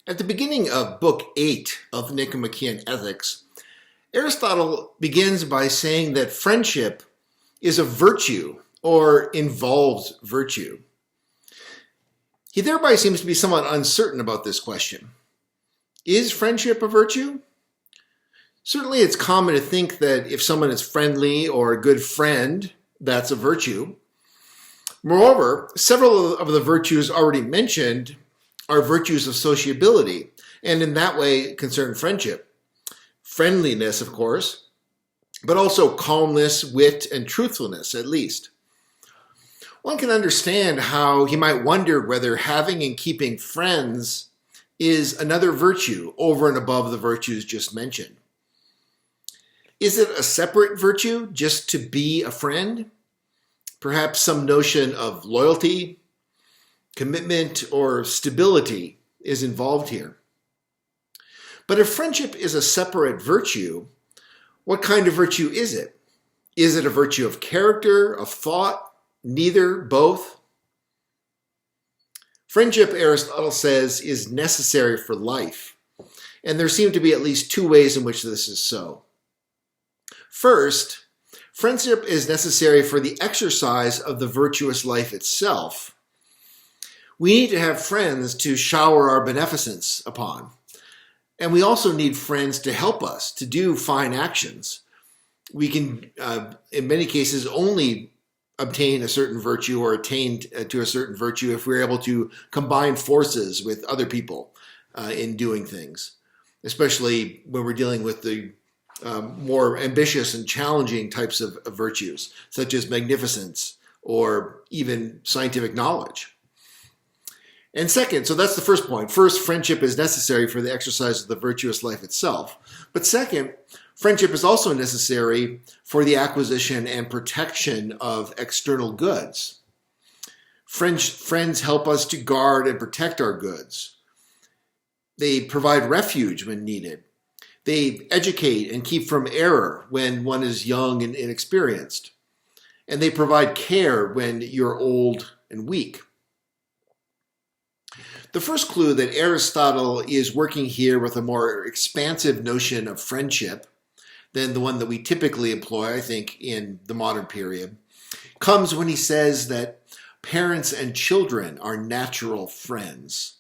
At the beginning of Book 8 of the Nicomachean Ethics, Aristotle begins by saying that friendship is a virtue or involves virtue. He thereby seems to be somewhat uncertain about this question. Is friendship a virtue? Certainly it's common to think that if someone is friendly or a good friend, that's a virtue. Moreover, several of the virtues already mentioned are virtues of sociability, and in that way concern friendship. Friendliness, of course, but also calmness, wit, and truthfulness, at least. One can understand how he might wonder whether having and keeping friends is another virtue over and above the virtues just mentioned. Is it a separate virtue just to be a friend? Perhaps some notion of loyalty, commitment, or stability is involved here. But if friendship is a separate virtue, what kind of virtue is it? Is it a virtue of character, of thought, neither, both? Friendship, Aristotle says, is necessary for life, and there seem to be at least two ways in which this is so. First, friendship is necessary for the exercise of the virtuous life itself. We need to have friends to shower our beneficence upon. And we also need friends to help us to do fine actions. We can, in many cases, only obtain a certain virtue or attain to a certain virtue if we're able to combine forces with other people in doing things, especially when we're dealing with the more ambitious and challenging types of virtues, such as magnificence or even scientific knowledge. And second, so that's the first point. First, friendship is necessary for the exercise of the virtuous life itself. But second, friendship is also necessary for the acquisition and protection of external goods. Friends help us to guard and protect our goods. They provide refuge when needed. They educate and keep from error when one is young and inexperienced. And they provide care when you're old and weak. The first clue that Aristotle is working here with a more expansive notion of friendship than the one that we typically employ, I think, in the modern period, comes when he says that parents and children are natural friends.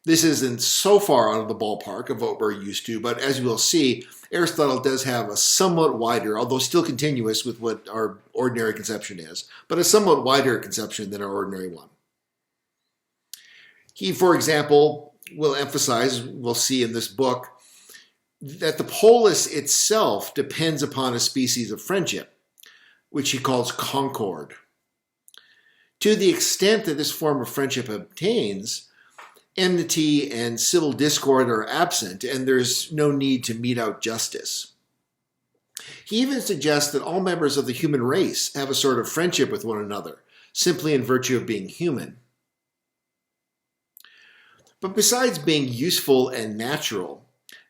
This isn't so far out of the ballpark of what we're used to, but as we'll see, Aristotle does have a somewhat wider, although still continuous with what our ordinary conception is, but a somewhat wider conception than our ordinary one. He, for example, will emphasize, we'll see in this book, that the polis itself depends upon a species of friendship, which he calls concord. To the extent that this form of friendship obtains, enmity and civil discord are absent, and there's no need to mete out justice. He even suggests that all members of the human race have a sort of friendship with one another, simply in virtue of being human. But besides being useful and natural,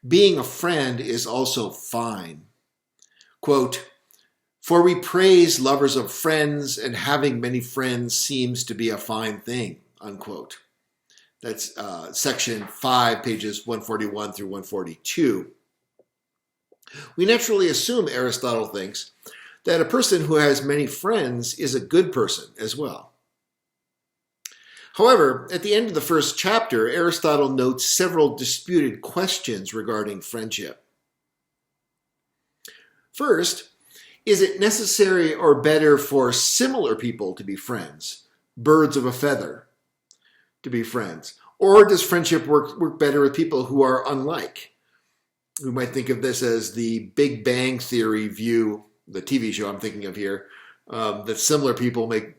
being a friend is also fine. Quote, "For we praise lovers of friends, and having many friends seems to be a fine thing," unquote. That's section 5, pages 141 through 142. We naturally assume, Aristotle thinks, that a person who has many friends is a good person as well. However, at the end of the first chapter, Aristotle notes several disputed questions regarding friendship. First, is it necessary or better for similar people to be friends, birds of a feather, to be friends? Or does friendship work better with people who are unlike? We might think of this as the Big Bang Theory view, the TV show I'm thinking of here, that similar people make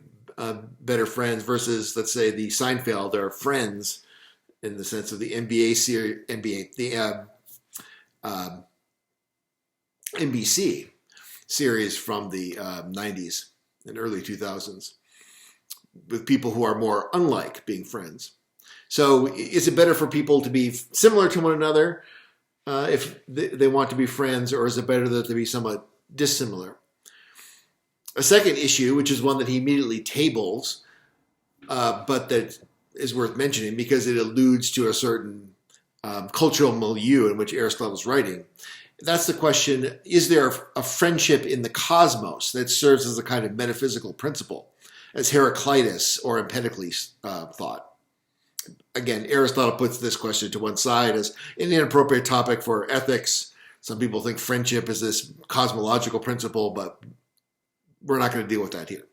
better friends versus, let's say, the Seinfeld are friends in the sense of the NBC series from the 90s and early 2000s, with people who are more unlike being friends. So is it better for people to be similar to one another if they want to be friends, or is it better that they be somewhat dissimilar? A second issue, which is one that he immediately tables, but that is worth mentioning because it alludes to a certain cultural milieu in which Aristotle's writing. That's the question, is there a friendship in the cosmos that serves as a kind of metaphysical principle, as Heraclitus or Empedocles thought? Again, Aristotle puts this question to one side as an inappropriate topic for ethics. Some people think friendship is this cosmological principle, but we're not going to deal with that here.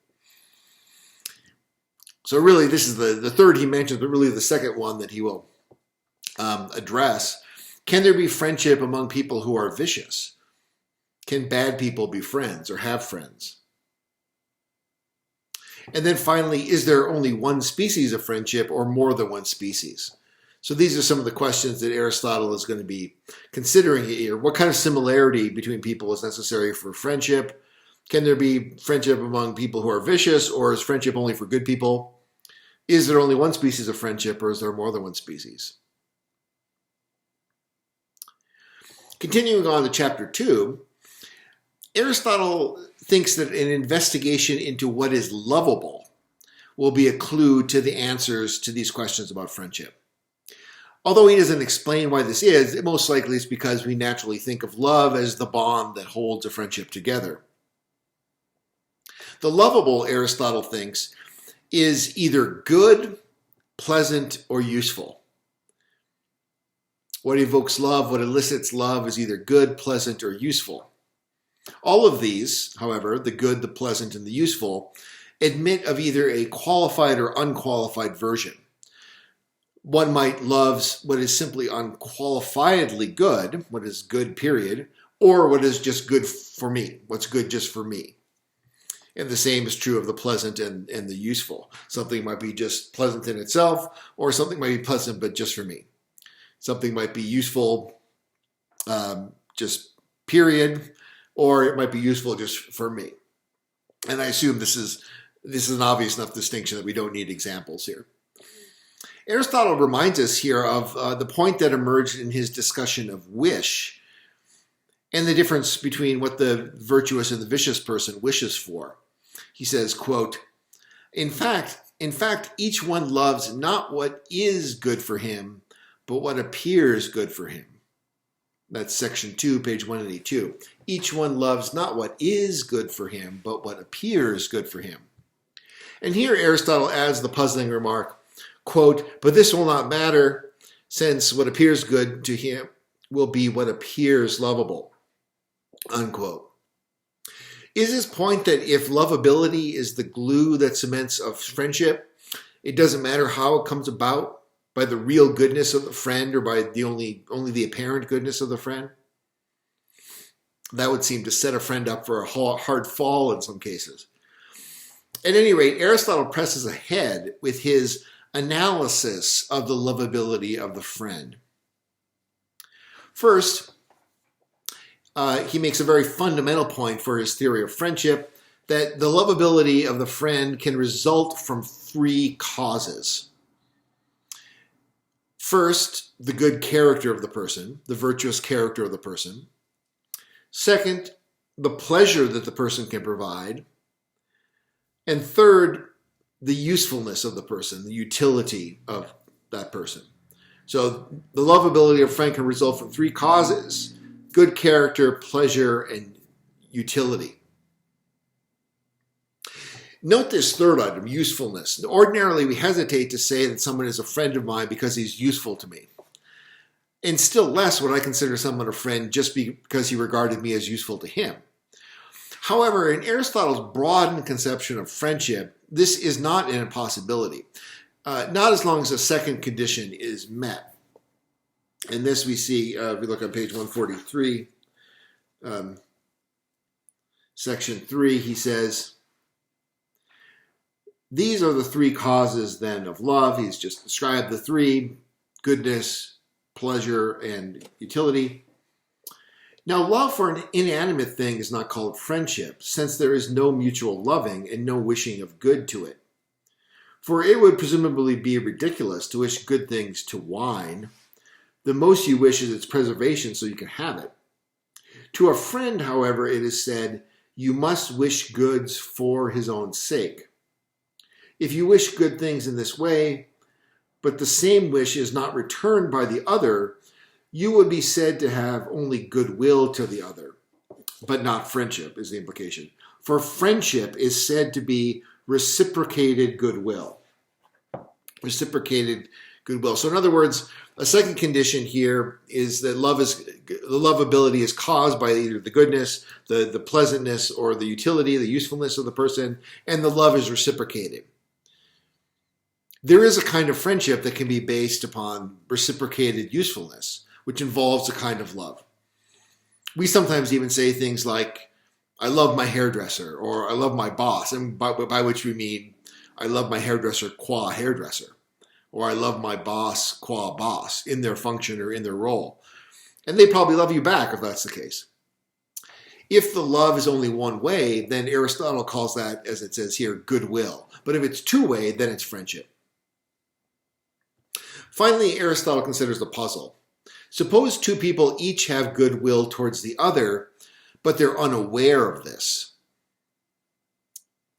So really, this is the third he mentions, but really the second one that he will address. Can there be friendship among people who are vicious? Can bad people be friends or have friends? And then finally, is there only one species of friendship or more than one species? So these are some of the questions that Aristotle is going to be considering here. What kind of similarity between people is necessary for friendship? Can there be friendship among people who are vicious, or is friendship only for good people? Is there only one species of friendship, or is there more than one species? Continuing on to chapter 2, Aristotle thinks that an investigation into what is lovable will be a clue to the answers to these questions about friendship. Although he doesn't explain why this is, it most likely is because we naturally think of love as the bond that holds a friendship together. The lovable, Aristotle thinks, is either good, pleasant, or useful. What evokes love, what elicits love, is either good, pleasant, or useful. All of these, however, the good, the pleasant, and the useful, admit of either a qualified or unqualified version. One might love what is simply unqualifiedly good, what is good, period, or what is just good for me, what's good just for me. And the same is true of the pleasant and the useful. Something might be just pleasant in itself, or something might be pleasant but just for me. Something might be useful just period, or it might be useful just for me. And I assume this is an obvious enough distinction that we don't need examples here. Aristotle reminds us here of the point that emerged in his discussion of wish and the difference between what the virtuous and the vicious person wishes for. He says, quote, In fact, each one loves not what is good for him, but what appears good for him. That's section 2, page 182. Each one loves not what is good for him, but what appears good for him. And here Aristotle adds the puzzling remark, quote, but this will not matter, since what appears good to him will be what appears lovable, unquote. Is his point that if lovability is the glue that cements a friendship, it doesn't matter how it comes about, by the real goodness of the friend or by the only the apparent goodness of the friend? That would seem to set a friend up for a hard fall in some cases. At any rate, Aristotle presses ahead with his analysis of the lovability of the friend. First, he makes a very fundamental point for his theory of friendship, that the lovability of the friend can result from 3 causes. First, the good character of the person, the virtuous character of the person. Second, the pleasure that the person can provide. And third, the usefulness of the person, the utility of that person. So the lovability of a friend can result from 3 causes: good character, pleasure, and utility. Note this third item, usefulness. Ordinarily, we hesitate to say that someone is a friend of mine because he's useful to me. And still less would I consider someone a friend just because he regarded me as useful to him. However, in Aristotle's broadened conception of friendship, this is not an impossibility. Not as long as a second condition is met. And this we see, if we look on page 143, section 3, he says, these are the 3 causes then of love. He's just described the 3: goodness, pleasure, and utility. Now, love for an inanimate thing is not called friendship, since there is no mutual loving and no wishing of good to it. For it would presumably be ridiculous to wish good things to wine. The most you wish is its preservation so you can have it. To a friend, however, it is said, you must wish goods for his own sake. If you wish good things in this way, but the same wish is not returned by the other, you would be said to have only goodwill to the other, but not friendship, is the implication. For friendship is said to be reciprocated goodwill. Reciprocated goodwill. So in other words, a second condition here is that the lovability is caused by either the goodness, the pleasantness, or the utility, the usefulness of the person, and the love is reciprocated. There is a kind of friendship that can be based upon reciprocated usefulness, which involves a kind of love. We sometimes even say things like, I love my hairdresser, or I love my boss, and by which we mean, I love my hairdresser qua hairdresser, or I love my boss qua boss, in their function or in their role. And they probably love you back if that's the case. If the love is only one way, then Aristotle calls that, as it says here, goodwill. But if it's two-way, then it's friendship. Finally, Aristotle considers the puzzle. Suppose two people each have goodwill towards the other, but they're unaware of this.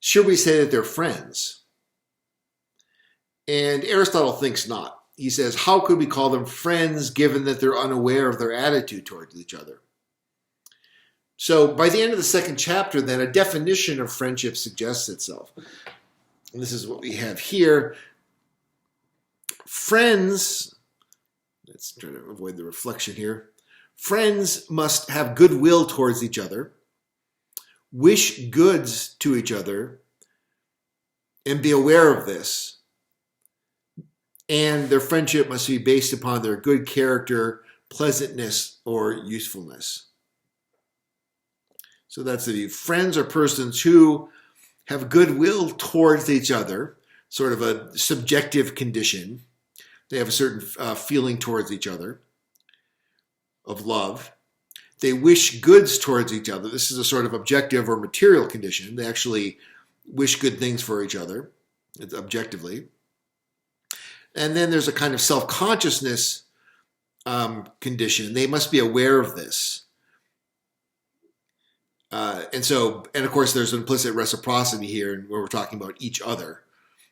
Should we say that they're friends? And Aristotle thinks not. He says, how could we call them friends given that they're unaware of their attitude towards each other? So by the end of the second chapter, then, a definition of friendship suggests itself. And this is what we have here. Friends, let's try to avoid the reflection here. Friends must have goodwill towards each other, wish goods to each other, and be aware of this. And their friendship must be based upon their good character, pleasantness, or usefulness. So that's the view. Friends are persons who have goodwill towards each other, sort of a subjective condition. They have a certain feeling towards each other of love. They wish goods towards each other. This is a sort of objective or material condition. They actually wish good things for each other, objectively. And then there's a kind of self-consciousness condition. They must be aware of this. And of course, there's implicit reciprocity here where we're talking about each other.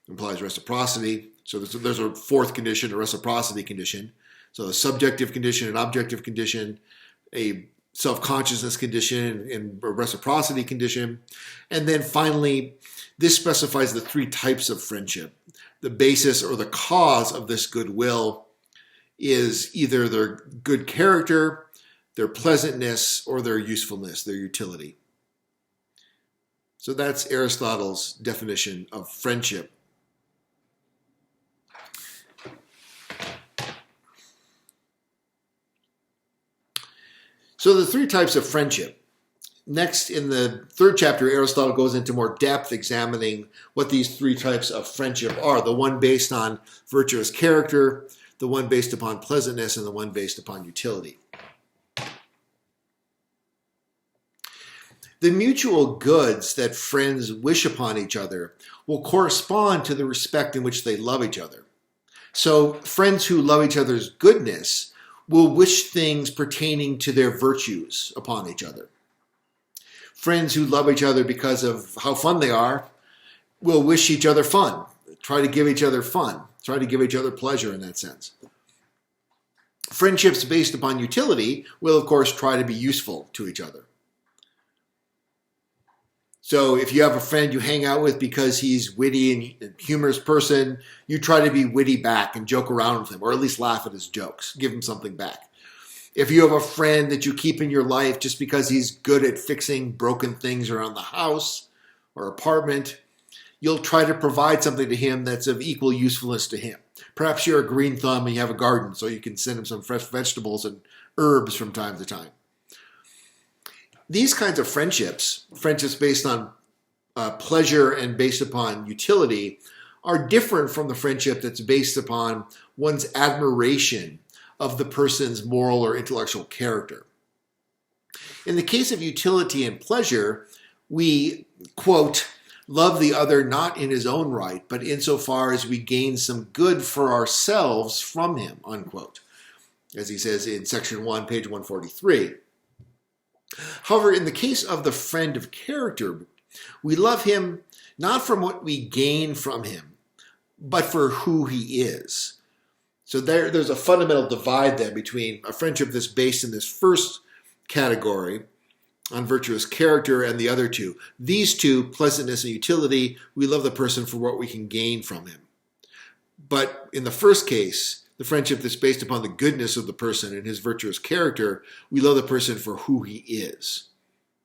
It implies reciprocity. So there's a fourth condition, a reciprocity condition. So a subjective condition, an objective condition, a self-consciousness condition, and a reciprocity condition. And then finally, this specifies the three types of friendship. The basis or the cause of this goodwill is either their good character, their pleasantness, or their usefulness, their utility. So that's Aristotle's definition of friendship. So the three types of friendship. Next, in the third chapter, Aristotle goes into more depth examining what these three types of friendship are. The one based on virtuous character, the one based upon pleasantness, and the one based upon utility. The mutual goods that friends wish upon each other will correspond to the respect in which they love each other. So friends who love each other's goodness will wish things pertaining to their virtues upon each other. Friends who love each other because of how fun they are will wish each other fun, try to give each other fun, try to give each other pleasure in that sense. Friendships based upon utility will, of course, try to be useful to each other. So if you have a friend you hang out with because he's witty and humorous person, you try to be witty back and joke around with him, or at least laugh at his jokes, give him something back. If you have a friend that you keep in your life just because he's good at fixing broken things around the house or apartment, you'll try to provide something to him that's of equal usefulness to him. Perhaps you're a green thumb and you have a garden, so you can send him some fresh vegetables and herbs from time to time. These kinds of friendships based on pleasure and based upon utility, are different from the friendship that's based upon one's admiration of the person's moral or intellectual character. In the case of utility and pleasure, we, quote, love the other not in his own right, but insofar as we gain some good for ourselves from him, unquote, as he says in section 1, page 143. However, in the case of the friend of character, we love him not from what we gain from him, but for who he is. So there's a fundamental divide then between a friendship that's based in this first category on virtuous character and the other two. These two, pleasantness and utility, we love the person for what we can gain from him. But in the first case, the friendship that's based upon the goodness of the person and his virtuous character, we love the person for who he is,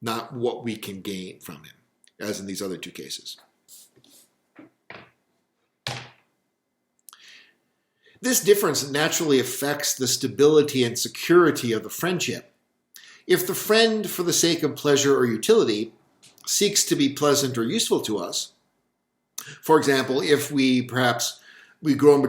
not what we can gain from him, as in these other two cases. This difference naturally affects the stability and security of the friendship. If the friend, for the sake of pleasure or utility, seeks to be pleasant or useful to us, for example, if we grow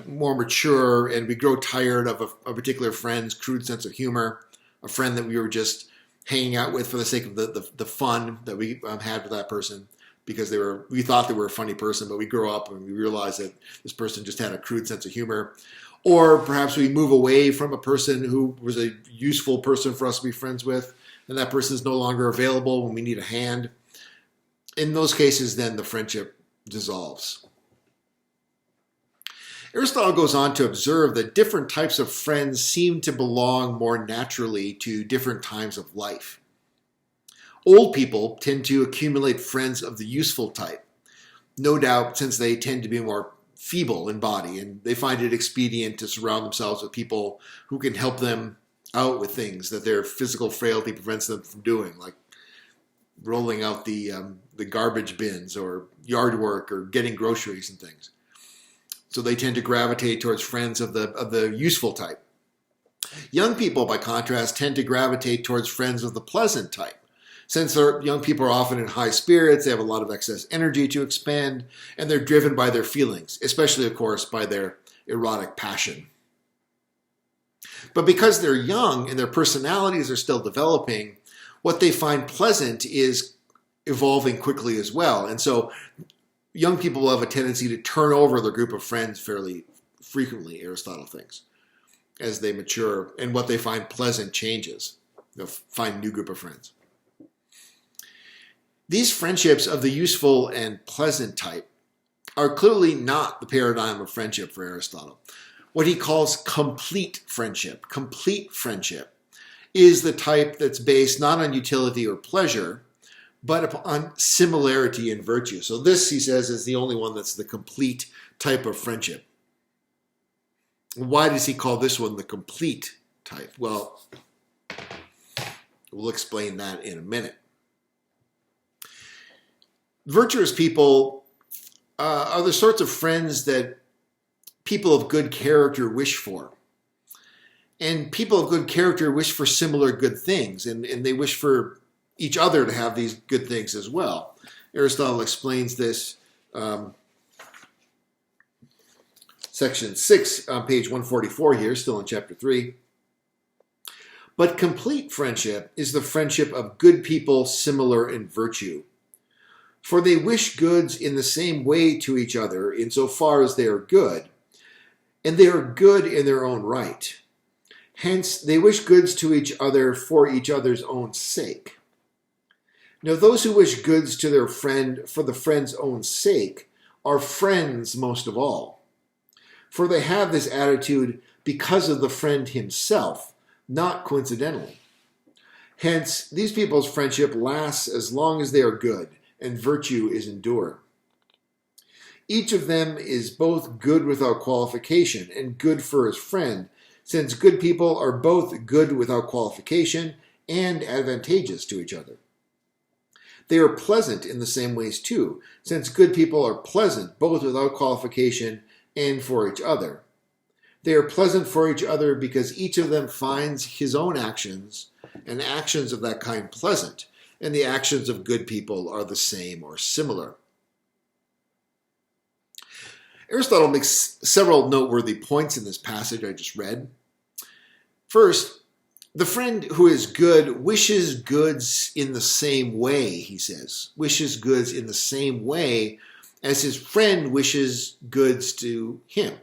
more mature and we grow tired of a particular friend's crude sense of humor, a friend that we were just hanging out with for the sake of the fun that we had with that person, because we thought they were a funny person, but we grow up and we realize that this person just had a crude sense of humor. Or perhaps we move away from a person who was a useful person for us to be friends with, and that person is no longer available when we need a hand. In those cases, then the friendship dissolves. Aristotle goes on to observe that different types of friends seem to belong more naturally to different times of life. Old people tend to accumulate friends of the useful type, no doubt since they tend to be more feeble in body and they find it expedient to surround themselves with people who can help them out with things that their physical frailty prevents them from doing, like rolling out the garbage bins or yard work or getting groceries and things. So they tend to gravitate towards friends of the useful type. Young people, by contrast, tend to gravitate towards friends of the pleasant type. Since young people are often in high spirits, they have a lot of excess energy to expend, and they're driven by their feelings, especially, of course, by their erotic passion. But because they're young and their personalities are still developing, what they find pleasant is evolving quickly as well. And so young people will have a tendency to turn over their group of friends fairly frequently, Aristotle thinks, as they mature, and what they find pleasant changes. They'll find a new group of friends. These friendships of the useful and pleasant type are clearly not the paradigm of friendship for Aristotle. What he calls complete friendship is the type that's based not on utility or pleasure, but upon similarity and virtue. So this, he says, is the only one that's the complete type of friendship. Why does he call this one the complete type? Well, we'll explain that in a minute. Virtuous people are the sorts of friends that people of good character wish for. And people of good character wish for similar good things, and they wish for each other to have these good things as well. Aristotle explains this, section 6 on page 144 here, still in chapter 3. But complete friendship is the friendship of good people similar in virtue. For they wish goods in the same way to each other insofar as they are good, and they are good in their own right. Hence, they wish goods to each other for each other's own sake. Now, those who wish goods to their friend for the friend's own sake are friends most of all. For they have this attitude because of the friend himself, not coincidentally. Hence, these people's friendship lasts as long as they are good, and virtue is endured. Each of them is both good without qualification and good for his friend, since good people are both good without qualification and advantageous to each other. They are pleasant in the same ways too, since good people are pleasant both without qualification and for each other. They are pleasant for each other because each of them finds his own actions and actions of that kind pleasant, and the actions of good people are the same or similar. Aristotle makes several noteworthy points in this passage I just read. First, the friend who is good wishes goods in the same way, he says. Wishes goods in the same way as his friend wishes goods to him.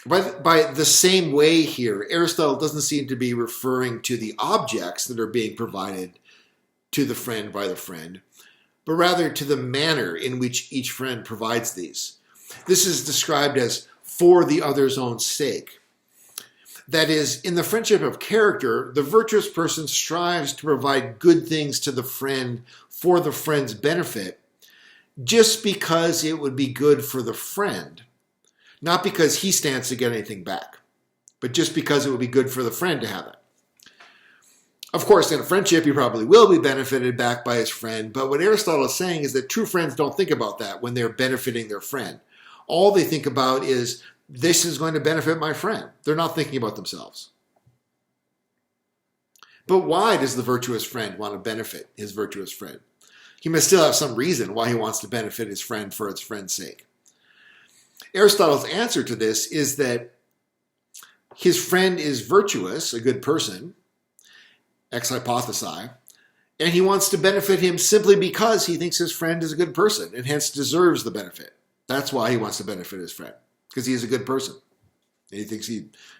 By the same way here, Aristotle doesn't seem to be referring to the objects that are being provided to the friend by the friend, but rather to the manner in which each friend provides these. This is described as for the other's own sake. That is, in the friendship of character, the virtuous person strives to provide good things to the friend for the friend's benefit, just because it would be good for the friend, not because he stands to get anything back, but just because it would be good for the friend to have it. Of course, in a friendship, he probably will be benefited back by his friend, but what Aristotle is saying is that true friends don't think about that when they're benefiting their friend. All they think about is, this is going to benefit my friend. They're not thinking about themselves. But why does the virtuous friend want to benefit his virtuous friend? He must still have some reason why he wants to benefit his friend for its friend's sake. Aristotle's answer to this is that his friend is virtuous, a good person, ex hypothesi, and he wants to benefit him simply because he thinks his friend is a good person and hence deserves the benefit. That's why he wants to benefit his friend, because he is a good person. And he thinks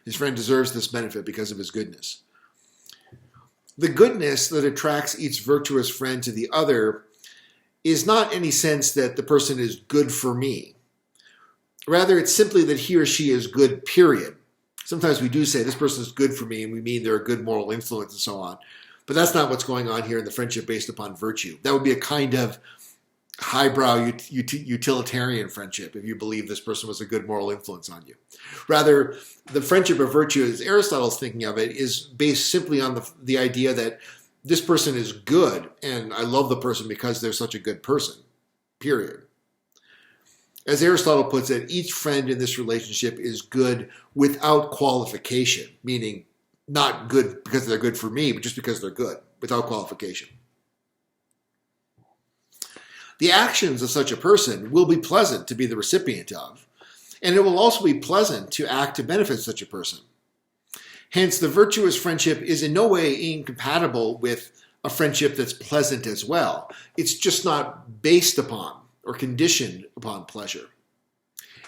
his friend deserves this benefit because of his goodness. The goodness that attracts each virtuous friend to the other is not any sense that the person is good for me. Rather, it's simply that he or she is good, period. Sometimes we do say this person is good for me, and we mean they're a good moral influence and so on. But that's not what's going on here in the friendship based upon virtue. That would be a kind of highbrow utilitarian friendship if you believe this person was a good moral influence on you. Rather, the friendship of virtue, as Aristotle's thinking of it, is based simply on the idea that this person is good, and I love the person because they're such a good person, period. As Aristotle puts it, each friend in this relationship is good without qualification, meaning not good because they're good for me, but just because they're good, without qualification. The actions of such a person will be pleasant to be the recipient of, and it will also be pleasant to act to benefit such a person. Hence, the virtuous friendship is in no way incompatible with a friendship that's pleasant as well. It's just not based upon or conditioned upon pleasure.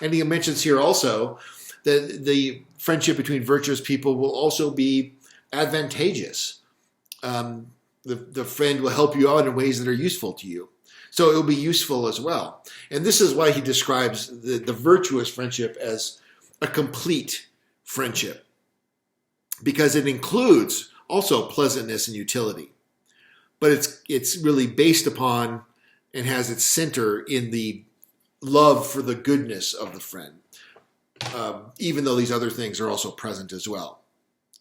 And he mentions here also that the friendship between virtuous people will also be advantageous. The friend will help you out in ways that are useful to you. So it will be useful as well. And this is why he describes the virtuous friendship as a complete friendship, because it includes also pleasantness and utility. But it's really based upon and has its center in the love for the goodness of the friend, even though these other things are also present as well.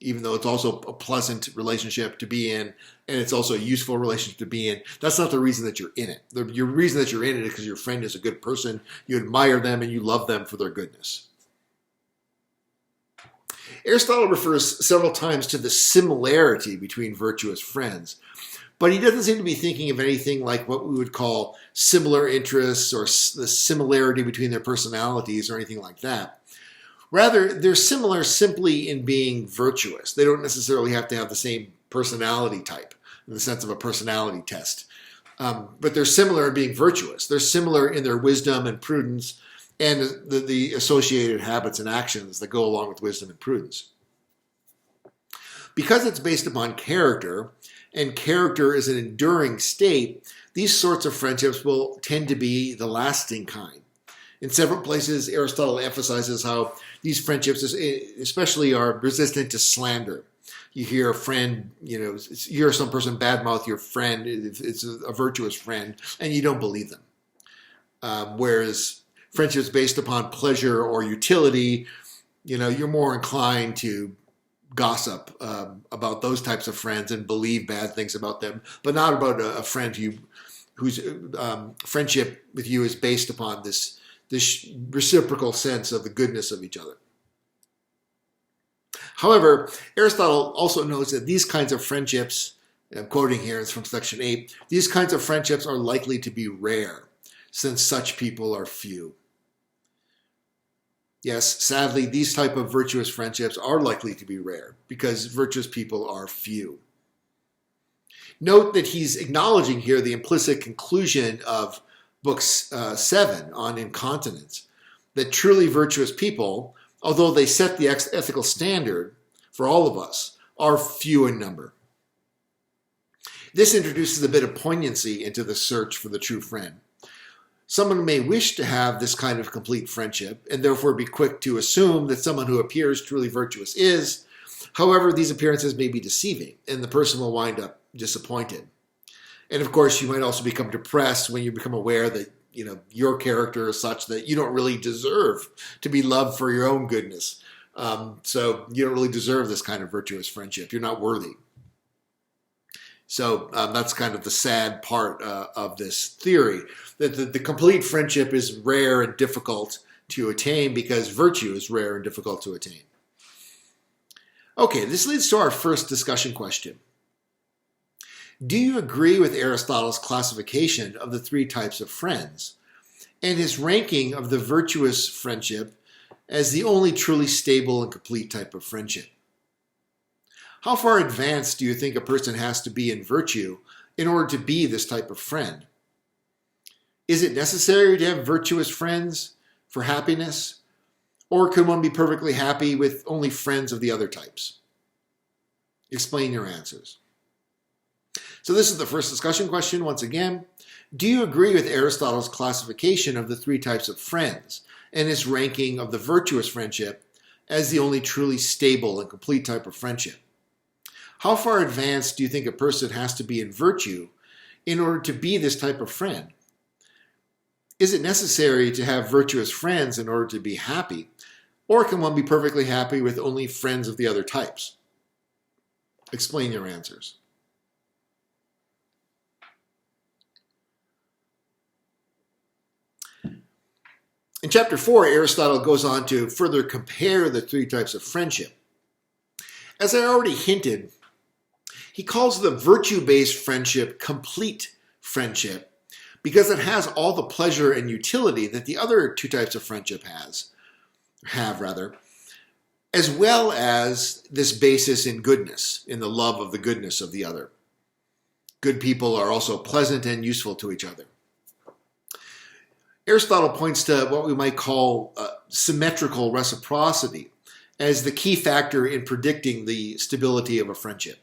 Even though it's also a pleasant relationship to be in, and it's also a useful relationship to be in, that's not the reason that you're in it. Your reason that you're in it is because your friend is a good person, you admire them, and you love them for their goodness. Aristotle refers several times to the similarity between virtuous friends, but he doesn't seem to be thinking of anything like what we would call similar interests or the similarity between their personalities or anything like that. Rather, they're similar simply in being virtuous. They don't necessarily have to have the same personality type in the sense of a personality test. But they're similar in being virtuous. They're similar in their wisdom and prudence and the associated habits and actions that go along with wisdom and prudence. Because it's based upon character, and character is an enduring state, these sorts of friendships will tend to be the lasting kind. In several places, Aristotle emphasizes how these friendships especially are resistant to slander. You hear a friend, you hear some person badmouth your friend, it's a virtuous friend, and you don't believe them. Whereas friendships based upon pleasure or utility, you're more inclined to gossip about those types of friends and believe bad things about them, but not about a friend whose friendship with you is based upon this reciprocal sense of the goodness of each other. However, Aristotle also notes that these kinds of friendships, and I'm quoting here, it's from section 8, these kinds of friendships are likely to be rare, since such people are few. Yes, sadly, these type of virtuous friendships are likely to be rare, because virtuous people are few. Note that he's acknowledging here the implicit conclusion of Book 7 on incontinence, that truly virtuous people, although they set the ethical standard for all of us, are few in number. This introduces a bit of poignancy into the search for the true friend. Someone may wish to have this kind of complete friendship and therefore be quick to assume that someone who appears truly virtuous is. However, these appearances may be deceiving and the person will wind up disappointed. And of course, you might also become depressed when you become aware that your character is such that you don't really deserve to be loved for your own goodness. So you don't really deserve this kind of virtuous friendship. You're not worthy. So that's kind of the sad part of this theory, that the complete friendship is rare and difficult to attain because virtue is rare and difficult to attain. Okay, this leads to our first discussion question. Do you agree with Aristotle's classification of the three types of friends and his ranking of the virtuous friendship as the only truly stable and complete type of friendship? How far advanced do you think a person has to be in virtue in order to be this type of friend? Is it necessary to have virtuous friends for happiness? Or can one be perfectly happy with only friends of the other types? Explain your answers. So this is the first discussion question once again. Do you agree with Aristotle's classification of the three types of friends and his ranking of the virtuous friendship as the only truly stable and complete type of friendship? How far advanced do you think a person has to be in virtue in order to be this type of friend? Is it necessary to have virtuous friends in order to be happy? Or can one be perfectly happy with only friends of the other types? Explain your answers. In chapter 4, Aristotle goes on to further compare the three types of friendship. As I already hinted, he calls the virtue-based friendship complete friendship because it has all the pleasure and utility that the other two types of friendship have, as well as this basis in goodness, in the love of the goodness of the other. Good people are also pleasant and useful to each other. Aristotle points to what we might call symmetrical reciprocity as the key factor in predicting the stability of a friendship.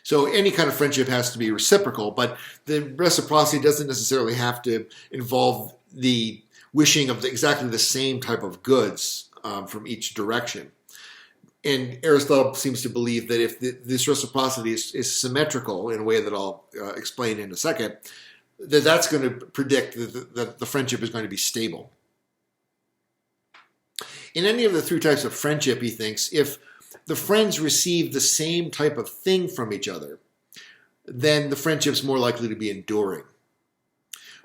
So any kind of friendship has to be reciprocal, but the reciprocity doesn't necessarily have to involve the wishing of exactly the same type of goods from each direction. And Aristotle seems to believe that if this reciprocity is symmetrical in a way that I'll explain in a second, that's going to predict that the friendship is going to be stable. In any of the three types of friendship, he thinks, if the friends receive the same type of thing from each other, then the friendship's more likely to be enduring.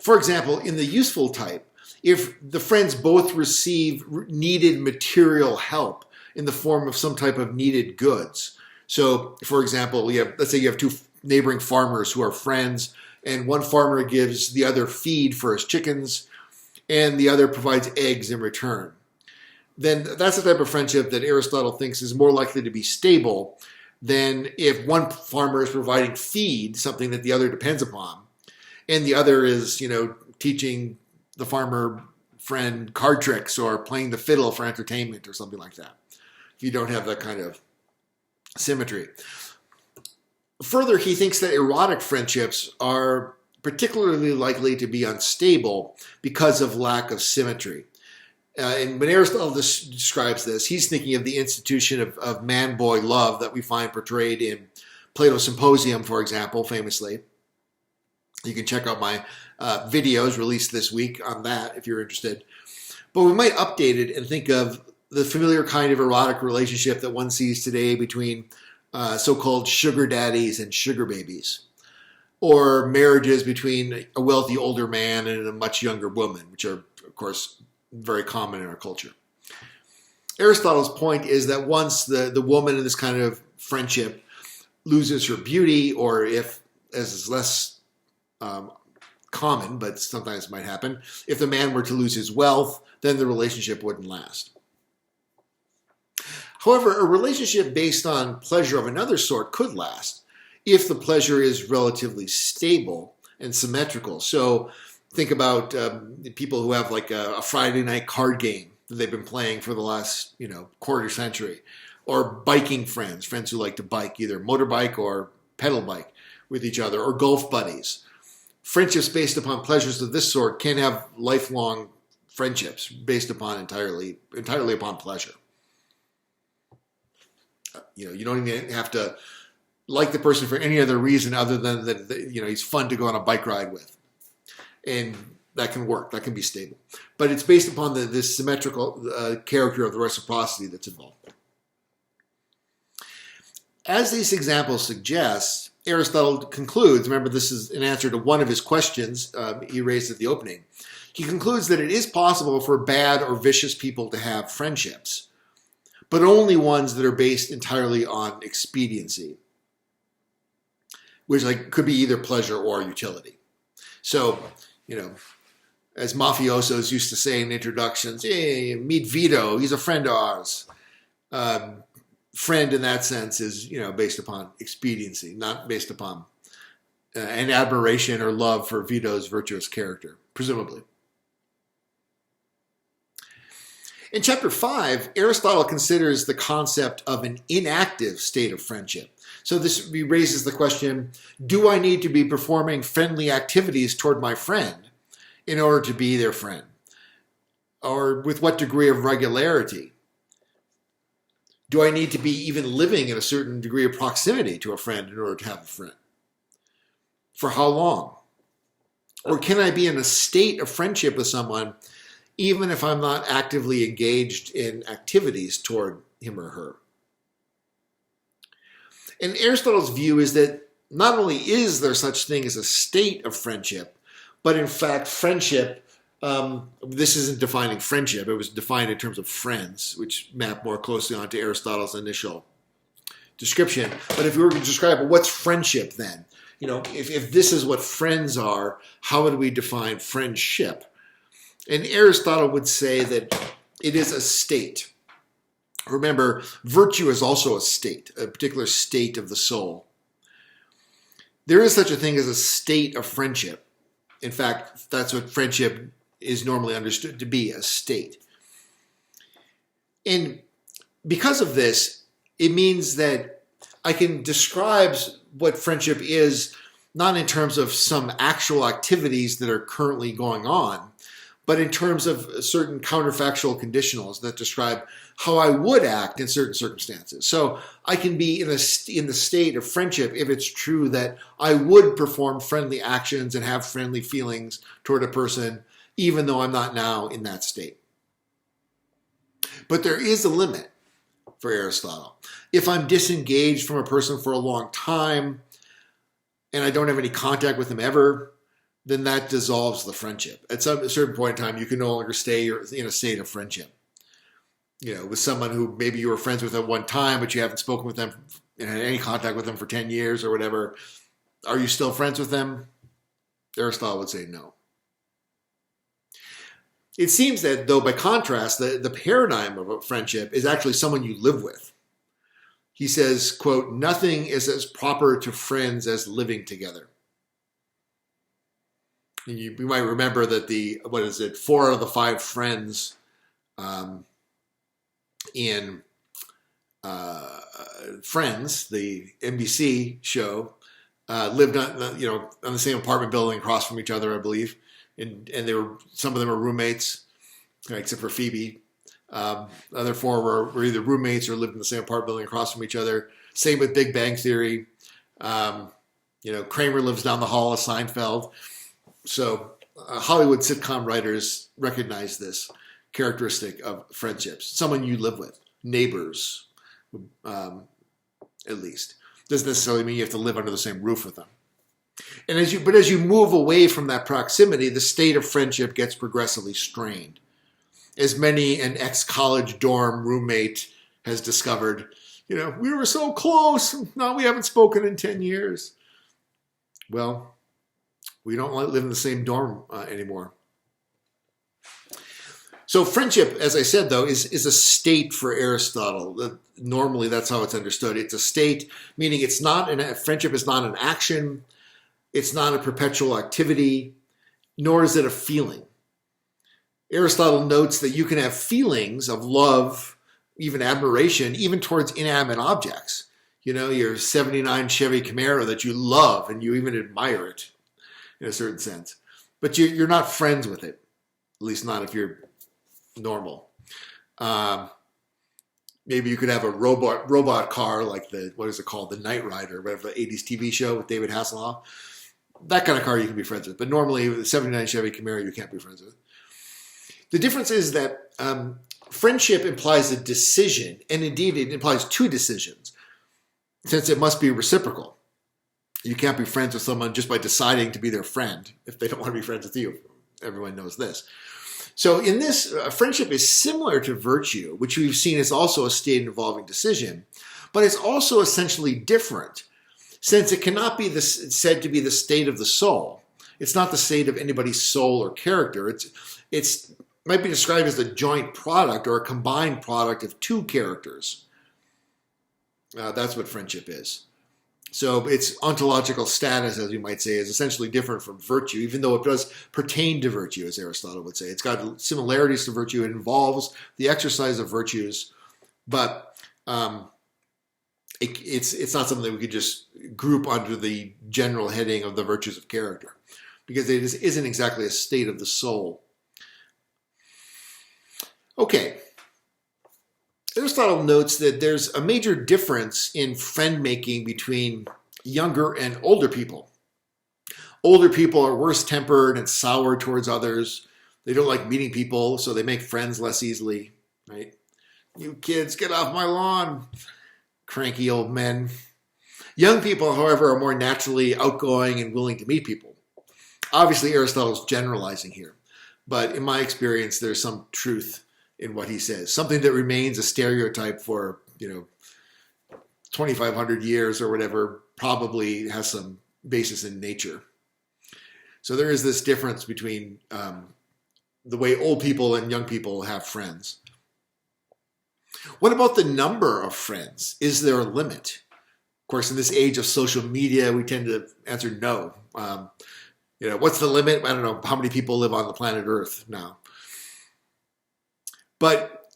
For example, in the useful type, if the friends both receive needed material help in the form of some type of needed goods. So, for example, let's say you have two neighboring farmers who are friends, and one farmer gives the other feed for his chickens, and the other provides eggs in return. Then that's the type of friendship that Aristotle thinks is more likely to be stable than if one farmer is providing feed, something that the other depends upon, and the other is, teaching the farmer friend card tricks or playing the fiddle for entertainment or something like that. If you don't have that kind of symmetry. Further, he thinks that erotic friendships are particularly likely to be unstable because of lack of symmetry. And when Aristotle describes this, he's thinking of the institution of man-boy love that we find portrayed in Plato's Symposium, for example, famously. You can check out my videos released this week on that if you're interested. But we might update it and think of the familiar kind of erotic relationship that one sees today between so-called sugar daddies and sugar babies, or marriages between a wealthy older man and a much younger woman, which are, of course, very common in our culture. Aristotle's point is that once the woman in this kind of friendship loses her beauty, or if, as is less common, but sometimes might happen, if the man were to lose his wealth, then the relationship wouldn't last. However, a relationship based on pleasure of another sort could last if the pleasure is relatively stable and symmetrical. So think about people who have like a Friday night card game that they've been playing for the last, quarter century, or biking friends who like to bike, either motorbike or pedal bike with each other, or golf buddies. friendships based upon pleasures of this sort can have lifelong friendships based upon entirely upon pleasure. You don't even have to like the person for any other reason other than that, he's fun to go on a bike ride with. And that can work. That can be stable. But it's based upon this symmetrical character of the reciprocity that's involved. As these examples suggest, Aristotle concludes, remember this is an answer to one of his questions he raised at the opening. He concludes that it is possible for bad or vicious people to have friendships, but only ones that are based entirely on expediency, which could be either pleasure or utility. So, as mafiosos used to say in introductions, hey, meet Vito, he's a friend of ours. Friend in that sense is, based upon expediency, not based upon an admiration or love for Vito's virtuous character, presumably. In chapter 5, Aristotle considers the concept of an inactive state of friendship. So this raises the question, do I need to be performing friendly activities toward my friend in order to be their friend? Or with what degree of regularity? Do I need to be even living in a certain degree of proximity to a friend in order to have a friend? For how long? Or can I be in a state of friendship with someone even if I'm not actively engaged in activities toward him or her? And Aristotle's view is that not only is there such thing as a state of friendship, but in fact friendship, this isn't defining friendship, it was defined in terms of friends, which map more closely onto Aristotle's initial description. But if we were to describe what's friendship then, if this is what friends are, how would we define friendship? And Aristotle would say that it is a state. Remember, virtue is also a state, a particular state of the soul. There is such a thing as a state of friendship. In fact, that's what friendship is normally understood to be, a state. And because of this, it means that I can describe what friendship is not in terms of some actual activities that are currently going on, but in terms of certain counterfactual conditionals that describe how I would act in certain circumstances. So I can be in the state of friendship if it's true that I would perform friendly actions and have friendly feelings toward a person, even though I'm not now in that state. But there is a limit for Aristotle. If I'm disengaged from a person for a long time and I don't have any contact with them ever, then that dissolves the friendship. At a certain point in time, you can no longer stay in a state of friendship. With someone who maybe you were friends with at one time, but you haven't spoken with them and had any contact with them for 10 years or whatever. Are you still friends with them? Aristotle would say no. It seems that, though, by contrast, the paradigm of a friendship is actually someone you live with. He says, quote, nothing is as proper to friends as living together. And you might remember that 4 of the 5 friends in Friends, the NBC show, lived on the same apartment building across from each other, I believe, and some of them were roommates, except for Phoebe. Other 4 were either roommates or lived in the same apartment building across from each other. Same with Big Bang Theory. Kramer lives down the hall of Seinfeld. So Hollywood sitcom writers recognize this characteristic of friendships. Someone you live with, neighbors, at least. Doesn't necessarily mean you have to live under the same roof with them. And as you move away from that proximity, the state of friendship gets progressively strained. As many an ex-college dorm roommate has discovered, we were so close, now we haven't spoken in 10 years. Well, we don't live in the same dorm anymore. So friendship, as I said, though, is a state for Aristotle. Normally, that's how it's understood. It's a state, meaning friendship is not an action. It's not a perpetual activity, nor is it a feeling. Aristotle notes that you can have feelings of love, even admiration, even towards inanimate objects. Your 79 Chevy Camaro that you love and you even admire it. in a certain sense. But you're not friends with it, at least not if you're normal. Maybe you could have a robot car like what is it called? The Knight Rider, whatever, the 80s TV show with David Hasselhoff. That kind of car you can be friends with. But normally with the 79 Chevy Camaro, you can't be friends with. The difference is that friendship implies a decision, and indeed it implies two decisions, since it must be reciprocal. You can't be friends with someone just by deciding to be their friend if they don't want to be friends with you. Everyone knows this. So in this, friendship is similar to virtue, which we've seen is also a state-involving decision, but it's also essentially different, since it cannot be said to be the state of the soul. It's not the state of anybody's soul or character. It's might be described as a joint product or a combined product of two characters. That's what friendship is. So its ontological status, as you might say, is essentially different from virtue, even though it does pertain to virtue, as Aristotle would say. It's got similarities to virtue. It involves the exercise of virtues, but it's not something that we could just group under the general heading of the virtues of character, because it isn't exactly a state of the soul. Okay. Aristotle notes that there's a major difference in friend-making between younger and older people. Older people are worse-tempered and sour towards others. They don't like meeting people, so they make friends less easily, right? You kids, get off my lawn, cranky old men. Young people, however, are more naturally outgoing and willing to meet people. Obviously, Aristotle's generalizing here, but in my experience, there's some truth in what he says. Something that remains a stereotype for, 2,500 years or whatever probably has some basis in nature. So there is this difference between the way old people and young people have friends. What about the number of friends? Is there a limit? Of course, in this age of social media, we tend to answer no. What's the limit? I don't know how many people live on the planet Earth now. But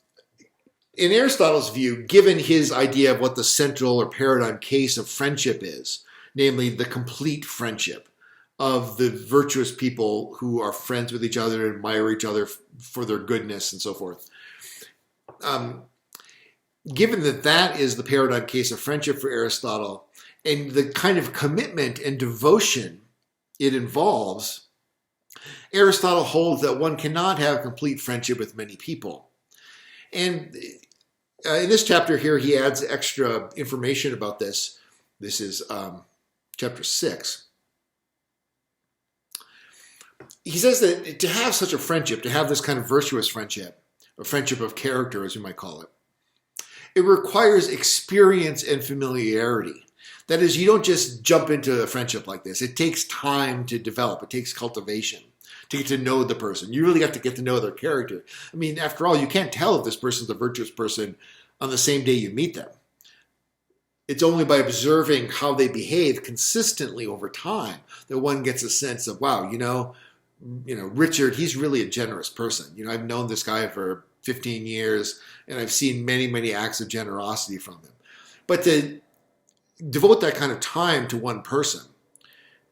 in Aristotle's view, given his idea of what the central or paradigm case of friendship is, namely the complete friendship of the virtuous people who are friends with each other and admire each other for their goodness and so forth, given that that is the paradigm case of friendship for Aristotle, and the kind of commitment and devotion it involves, Aristotle holds that one cannot have complete friendship with many people. And in this chapter here, he adds extra information about this. This is chapter 6. He says that to have such a friendship, to have this kind of virtuous friendship, a friendship of character, as you might call it, it requires experience and familiarity. That is, you don't just jump into a friendship like this. It takes time to develop. It takes cultivation to get to know the person. You really have to get to know their character. I mean, after all, you can't tell if this person's a virtuous person on the same day you meet them. It's only by observing how they behave consistently over time that one gets a sense of, wow, Richard, he's really a generous person. I've known this guy for 15 years, and I've seen many, many acts of generosity from him. But to devote that kind of time to one person,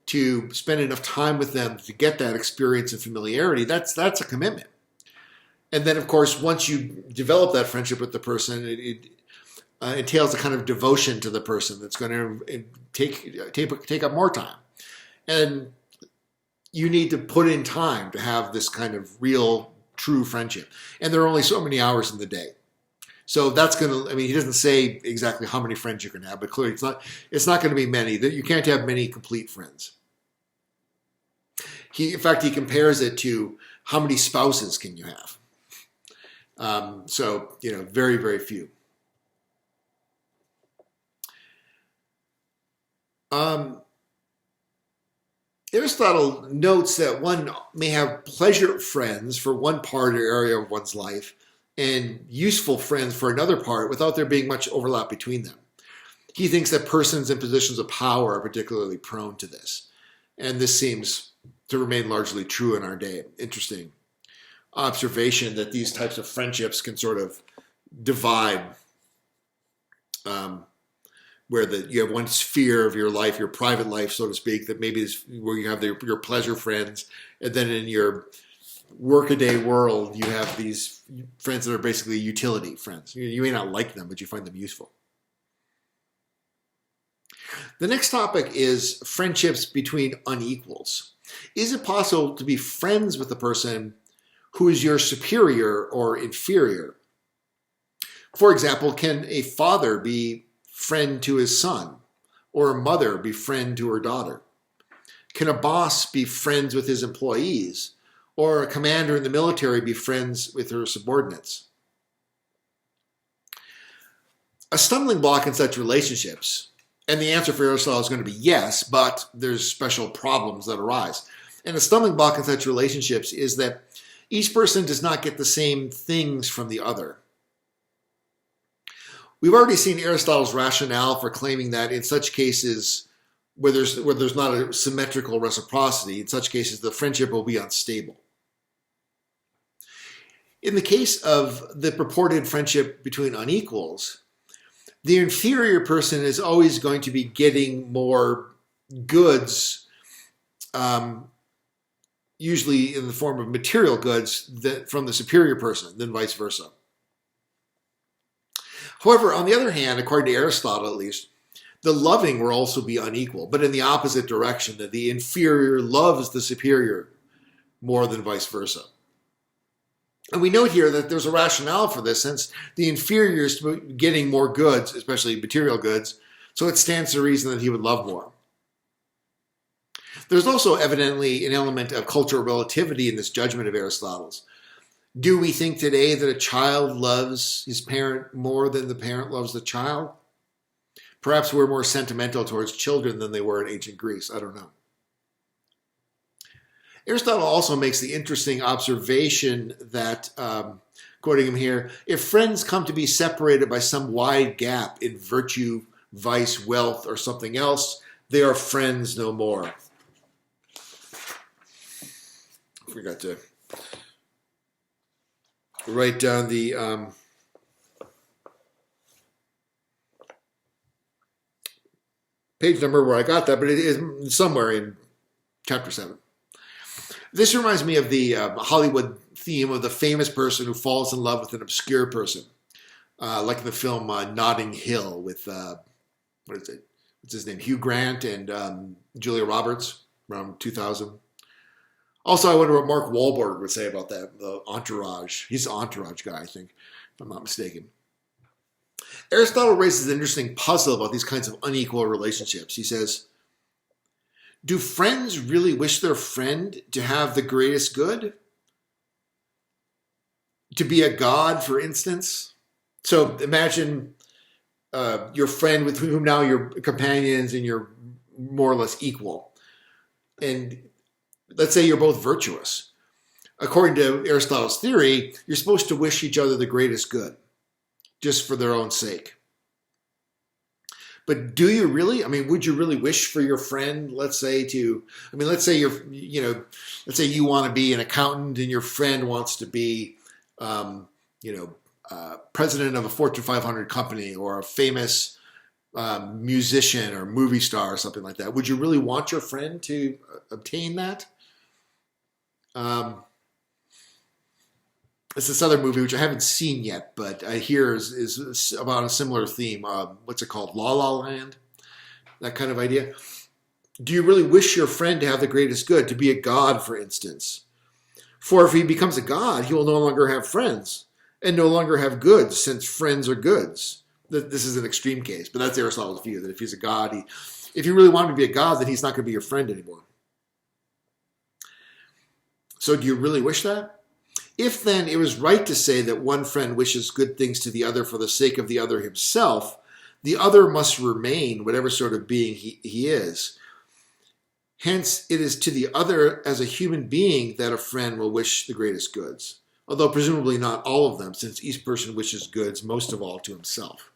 to spend enough time with them to get that experience and familiarity, that's a commitment. And then, of course, once you develop that friendship with the person, it entails a kind of devotion to the person that's going to take up more time. And you need to put in time to have this kind of real, true friendship. And there are only so many hours in the day. So that's going to, he doesn't say exactly how many friends you can have, but clearly it's not going to be many. You can't have many complete friends. In fact, he compares it to how many spouses can you have. Very, very few. Aristotle notes that one may have pleasure friends for one part or area of one's life and useful friends for another part without there being much overlap between them. He thinks that persons in positions of power are particularly prone to this. And this seems to remain largely true in our day. Interesting observation that these types of friendships can sort of divide where you have one sphere of your life, your private life, so to speak, that maybe is where you have your pleasure friends, and then in your workaday world, you have these friends that are basically utility friends. You may not like them, but you find them useful. The next topic is friendships between unequals. Is it possible to be friends with a person who is your superior or inferior? For example, can a father be friend to his son, or a mother be friend to her daughter? Can a boss be friends with his employees, or a commander in the military be friends with her subordinates? A stumbling block in such relationships, and the answer for Aristotle is going to be yes, but there's special problems that arise. And a stumbling block in such relationships is that each person does not get the same things from the other. We've already seen Aristotle's rationale for claiming that in such cases where there's not a symmetrical reciprocity, in such cases the friendship will be unstable. In the case of the purported friendship between unequals, the inferior person is always going to be getting more goods, usually in the form of material goods, from the superior person than vice versa. However, on the other hand, according to Aristotle at least, the loving will also be unequal, but in the opposite direction, that the inferior loves the superior more than vice versa. And we note here that there's a rationale for this, since the inferior is getting more goods, especially material goods, so it stands to reason that he would love more. There's also evidently an element of cultural relativity in this judgment of Aristotle's. Do we think today that a child loves his parent more than the parent loves the child? Perhaps we're more sentimental towards children than they were in ancient Greece. I don't know. Aristotle also makes the interesting observation that, quoting him here, if friends come to be separated by some wide gap in virtue, vice, wealth, or something else, they are friends no more. I forgot to write down the page number where I got that, but it is somewhere in chapter 7. This reminds me of the Hollywood theme of the famous person who falls in love with an obscure person, like in the film Notting Hill with, what's his name, Hugh Grant and Julia Roberts, around 2000. Also, I wonder what Mark Wahlberg would say about that, the Entourage. He's an Entourage guy, I think, if I'm not mistaken. Aristotle raises an interesting puzzle about these kinds of unequal relationships. He says, do friends really wish their friend to have the greatest good? To be a god, for instance? So imagine your friend with whom now you're companions and you're more or less equal. And let's say you're both virtuous. According to Aristotle's theory, you're supposed to wish each other the greatest good, just for their own sake. But do you really? I mean, would you really wish for your friend, let's say let's say you want to be an accountant and your friend wants to be, president of a Fortune 500 company or a famous musician or movie star or something like that. Would you really want your friend to obtain that? It's this other movie, which I haven't seen yet, but I hear is about a similar theme. What's it called? La La Land? That kind of idea. Do you really wish your friend to have the greatest good, to be a god, for instance? For if he becomes a god, he will no longer have friends and no longer have goods, since friends are goods. This is an extreme case, but that's Aristotle's view, that if he's a god, if you really want him to be a god, then he's not going to be your friend anymore. So do you really wish that? If then it was right to say that one friend wishes good things to the other for the sake of the other himself, the other must remain whatever sort of being he is. Hence, it is to the other as a human being that a friend will wish the greatest goods, although presumably not all of them, since each person wishes goods most of all to himself.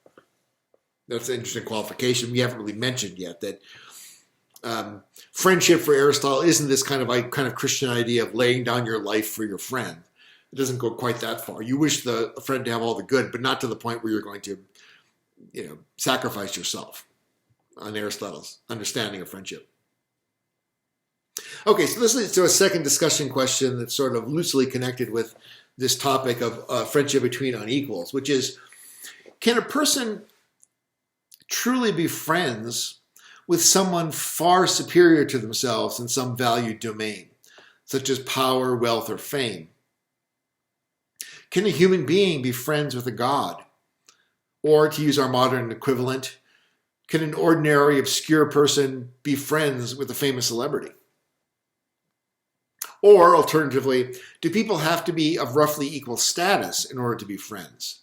That's an interesting qualification we haven't really mentioned yet, that friendship for Aristotle isn't this kind of Christian idea of laying down your life for your friend. It doesn't go quite that far. You wish the friend to have all the good, but not to the point where you're going to, sacrifice yourself. on Aristotle's understanding of friendship. Okay, so this leads to a second discussion question that's sort of loosely connected with this topic of friendship between unequals, which is, can a person truly be friends with someone far superior to themselves in some valued domain, such as power, wealth, or fame? Can a human being be friends with a god? Or, to use our modern equivalent, can an ordinary, obscure person be friends with a famous celebrity? Or, alternatively, do people have to be of roughly equal status in order to be friends?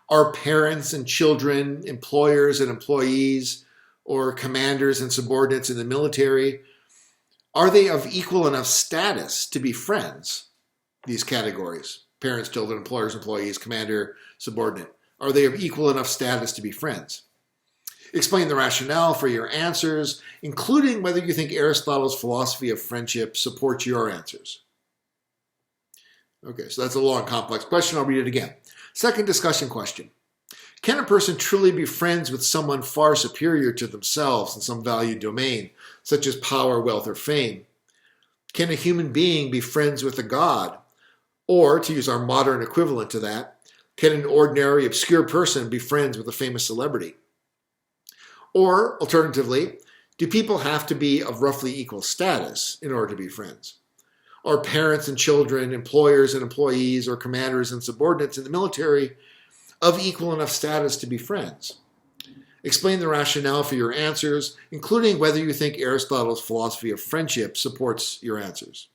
Are parents and children, employers and employees, or commanders and subordinates in the military, are they of equal enough status to be friends? These categories, parents, children, employers, employees, commander, subordinate, are they of equal enough status to be friends? Explain the rationale for your answers, including whether you think Aristotle's philosophy of friendship supports your answers. Okay, so that's a long, complex question. I'll read it again. Second discussion question. Can a person truly be friends with someone far superior to themselves in some valued domain, such as power, wealth, or fame? Can a human being be friends with a god? Or, to use our modern equivalent to that, can an ordinary, obscure person be friends with a famous celebrity? Or, alternatively, do people have to be of roughly equal status in order to be friends? Are parents and children, employers and employees, or commanders and subordinates in the military of equal enough status to be friends? Explain the rationale for your answers, including whether you think Aristotle's philosophy of friendship supports your answers.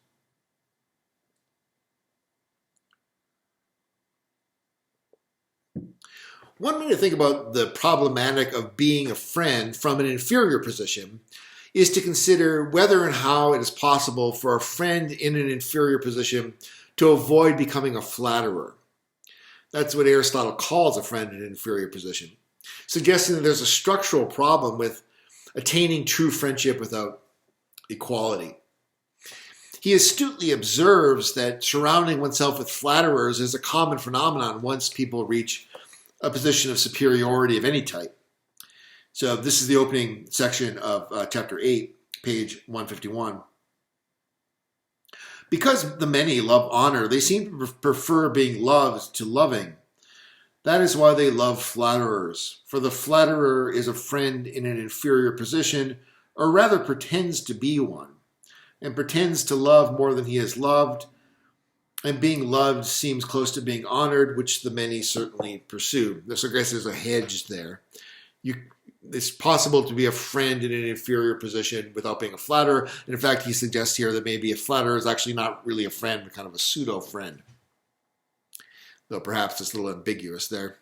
One way to think about the problematic of being a friend from an inferior position is to consider whether and how it is possible for a friend in an inferior position to avoid becoming a flatterer. That's what Aristotle calls a friend in an inferior position, suggesting that there's a structural problem with attaining true friendship without equality. He astutely observes that surrounding oneself with flatterers is a common phenomenon once people reach a position of superiority of any type. So this is the opening section of chapter 8, page 151. Because the many love honor, they seem to prefer being loved to loving. That is why they love flatterers. For the flatterer is a friend in an inferior position, or rather pretends to be one, and pretends to love more than he is loved, and being loved seems close to being honored, which the many certainly pursue. So I guess there's a hedge there. It's possible to be a friend in an inferior position without being a flatterer. And in fact, he suggests here that maybe a flatterer is actually not really a friend, but kind of a pseudo-friend. Though perhaps it's a little ambiguous there.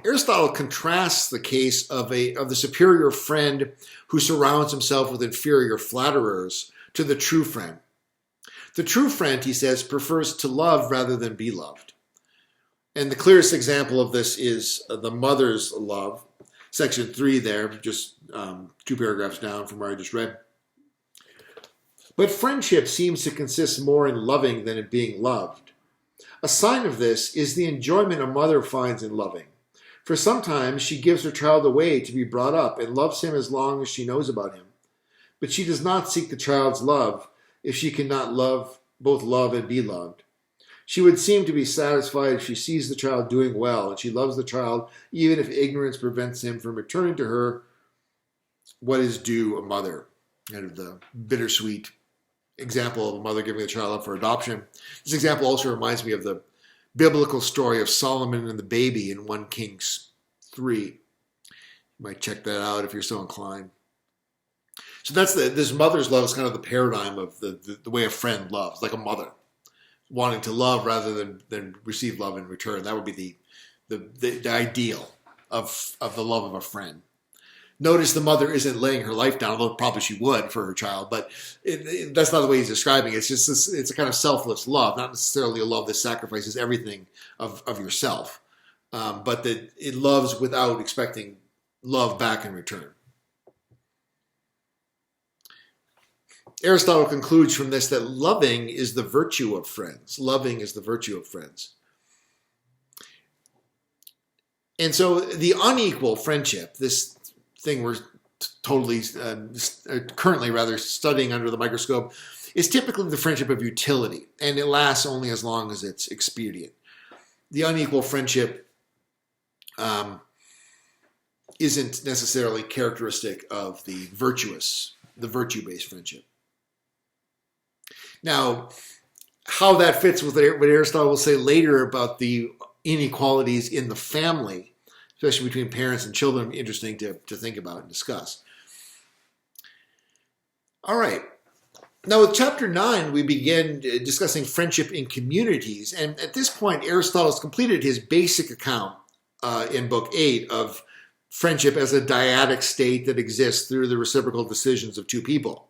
Aristotle contrasts the case of the superior friend who surrounds himself with inferior flatterers to the true friend. The true friend, he says, prefers to love rather than be loved. And the clearest example of this is the mother's love. Section 3 there, just 2 paragraphs down from where I just read. But friendship seems to consist more in loving than in being loved. A sign of this is the enjoyment a mother finds in loving. For sometimes she gives her child away to be brought up and loves him as long as she knows about him. But she does not seek the child's love if she cannot both love and be loved. She would seem to be satisfied if she sees the child doing well, and she loves the child even if ignorance prevents him from returning to her what is due a mother. Kind of the bittersweet example of a mother giving a child up for adoption. This example also reminds me of the biblical story of Solomon and the baby in 1 Kings 3. You might check that out if you're so inclined. So that's this mother's love is kind of the paradigm of the way a friend loves, like a mother, wanting to love rather than receive love in return. That would be the ideal of the love of a friend. Notice the mother isn't laying her life down, although probably she would for her child, but that's not the way he's describing it. It's just it's a kind of selfless love, not necessarily a love that sacrifices everything of yourself, but that it loves without expecting love back in return. Aristotle concludes from this that loving is the virtue of friends. Loving is the virtue of friends. And so the unequal friendship, this thing we're totally, currently rather, studying under the microscope, is typically the friendship of utility, and it lasts only as long as it's expedient. The unequal friendship isn't necessarily characteristic of the virtue-based friendship. Now, how that fits with what Aristotle will say later about the inequalities in the family, especially between parents and children, interesting to think about and discuss. All right. Now, with chapter 9, we begin discussing friendship in communities. And at this point, Aristotle has completed his basic account in book 8 of friendship as a dyadic state that exists through the reciprocal decisions of two people.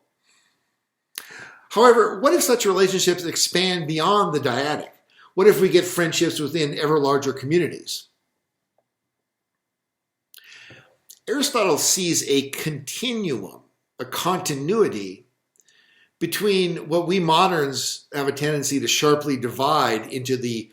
However, what if such relationships expand beyond the dyadic? What if we get friendships within ever larger communities? Aristotle sees a continuum, a continuity between what we moderns have a tendency to sharply divide into the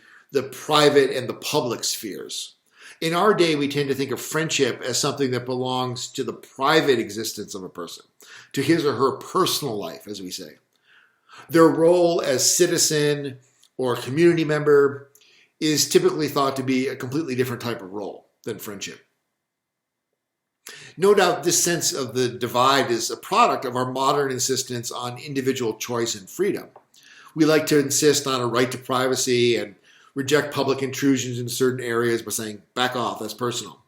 private and the public spheres. In our day, we tend to think of friendship as something that belongs to the private existence of a person, to his or her personal life, as we say. Their role as citizen or community member is typically thought to be a completely different type of role than friendship. No doubt this sense of the divide is a product of our modern insistence on individual choice and freedom. We like to insist on a right to privacy and reject public intrusions in certain areas by saying, back off, that's personal.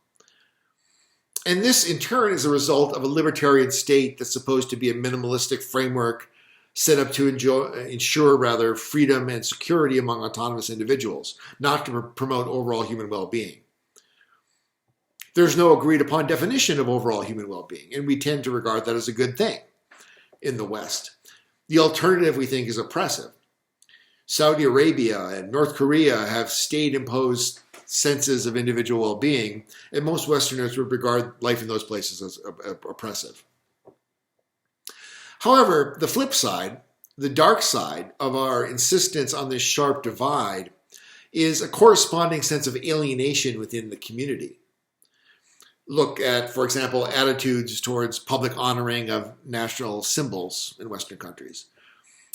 And this, in turn, is a result of a libertarian state that's supposed to be a minimalistic framework set up to ensure freedom and security among autonomous individuals, not to promote overall human well-being. There's no agreed upon definition of overall human well-being, and we tend to regard that as a good thing in the West. The alternative, we think, is oppressive. Saudi Arabia and North Korea have state-imposed senses of individual well-being, and most Westerners would regard life in those places as oppressive. However, the flip side, the dark side of our insistence on this sharp divide is a corresponding sense of alienation within the community. Look at, for example, attitudes towards public honoring of national symbols in Western countries.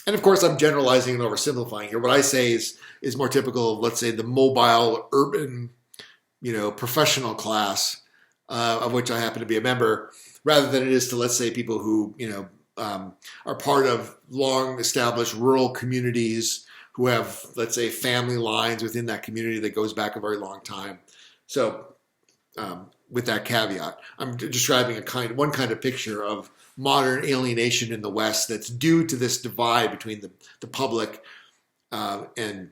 And of course, I'm generalizing and oversimplifying here. What I say is more typical of, let's say, the mobile, urban, professional class, of which I happen to be a member, rather than it is to, let's say, people who, are part of long-established rural communities who have, let's say, family lines within that community that goes back a very long time. So, with that caveat, I'm describing one kind of picture of modern alienation in the West that's due to this divide between the public and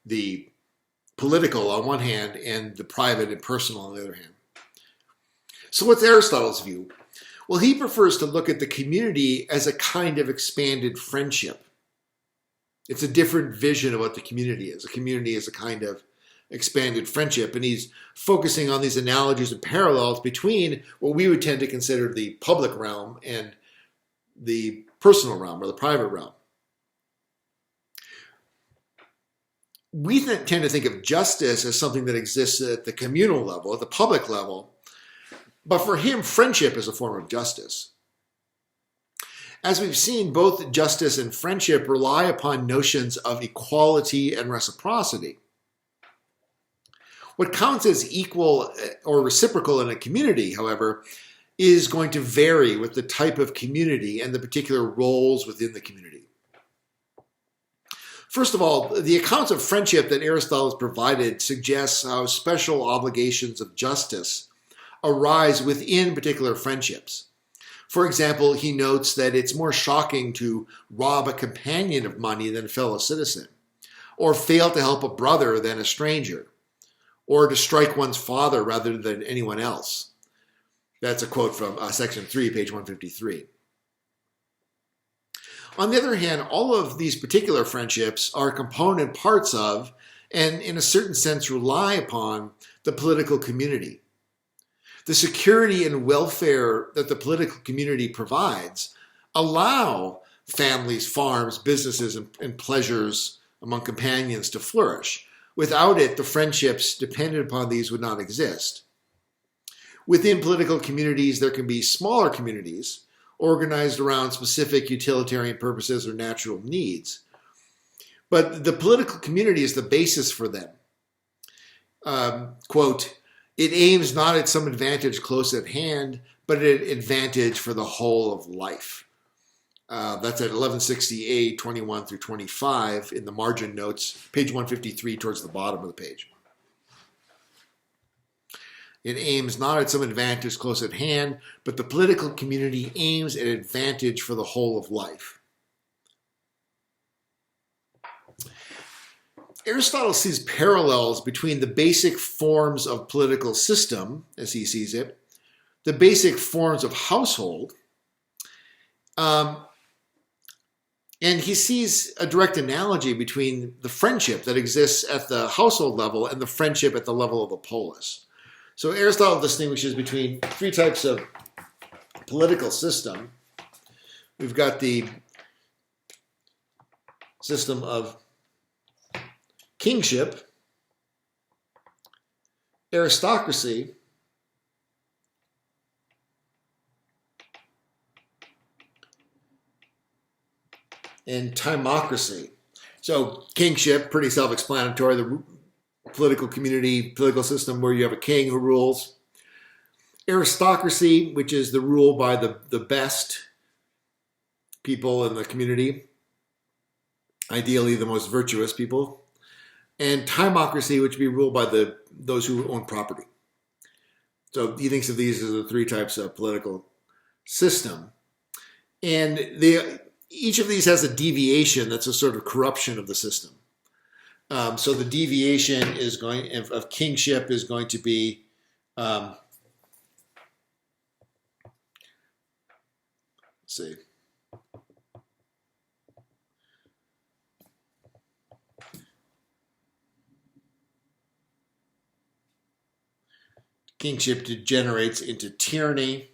the political on one hand and the private and personal on the other hand. So what's Aristotle's view? Well, he prefers to look at the community as a kind of expanded friendship. It's a different vision of what the community is. A community is a kind of expanded friendship, and he's focusing on these analogies and parallels between what we would tend to consider the public realm and the personal realm or the private realm. We tend to think of justice as something that exists at the communal level, at the public level, but for him, friendship is a form of justice. As we've seen, both justice and friendship rely upon notions of equality and reciprocity. What counts as equal or reciprocal in a community, however, is going to vary with the type of community and the particular roles within the community. First of all, the accounts of friendship that Aristotle has provided suggests how special obligations of justice arise within particular friendships. For example, he notes that it's more shocking to rob a companion of money than a fellow citizen, or fail to help a brother than a stranger, or to strike one's father rather than anyone else. That's a quote from section 3, page 153. On the other hand, all of these particular friendships are component parts of, and in a certain sense rely upon, the political community. The security and welfare that the political community provides allow families, farms, businesses, and pleasures among companions to flourish, Without it, the friendships dependent upon these would not exist. Within political communities, there can be smaller communities organized around specific utilitarian purposes or natural needs. But the political community is the basis for them. Quote, it aims not at some advantage close at hand, but at advantage for the whole of life. That's at 1160A, 21 through 25 in the margin notes, page 153 towards the bottom of the page. It aims not at some advantage close at hand, but the political community aims at advantage for the whole of life. Aristotle sees parallels between the basic forms of political system, as he sees it, the basic forms of household, and he sees a direct analogy between the friendship that exists at the household level and the friendship at the level of the polis. So Aristotle distinguishes between three types of political system. We've got the system of kingship, aristocracy, and timocracy. So kingship, pretty self-explanatory, the political community, political system where you have a king who rules. Aristocracy, which is the rule by the best people in the community, ideally the most virtuous people. And timocracy, which would be ruled by those who own property. So he thinks of these as the three types of political system. And each of these has a deviation that's a sort of corruption of the system. So the deviation of kingship is going to be let's see. Kingship degenerates into tyranny.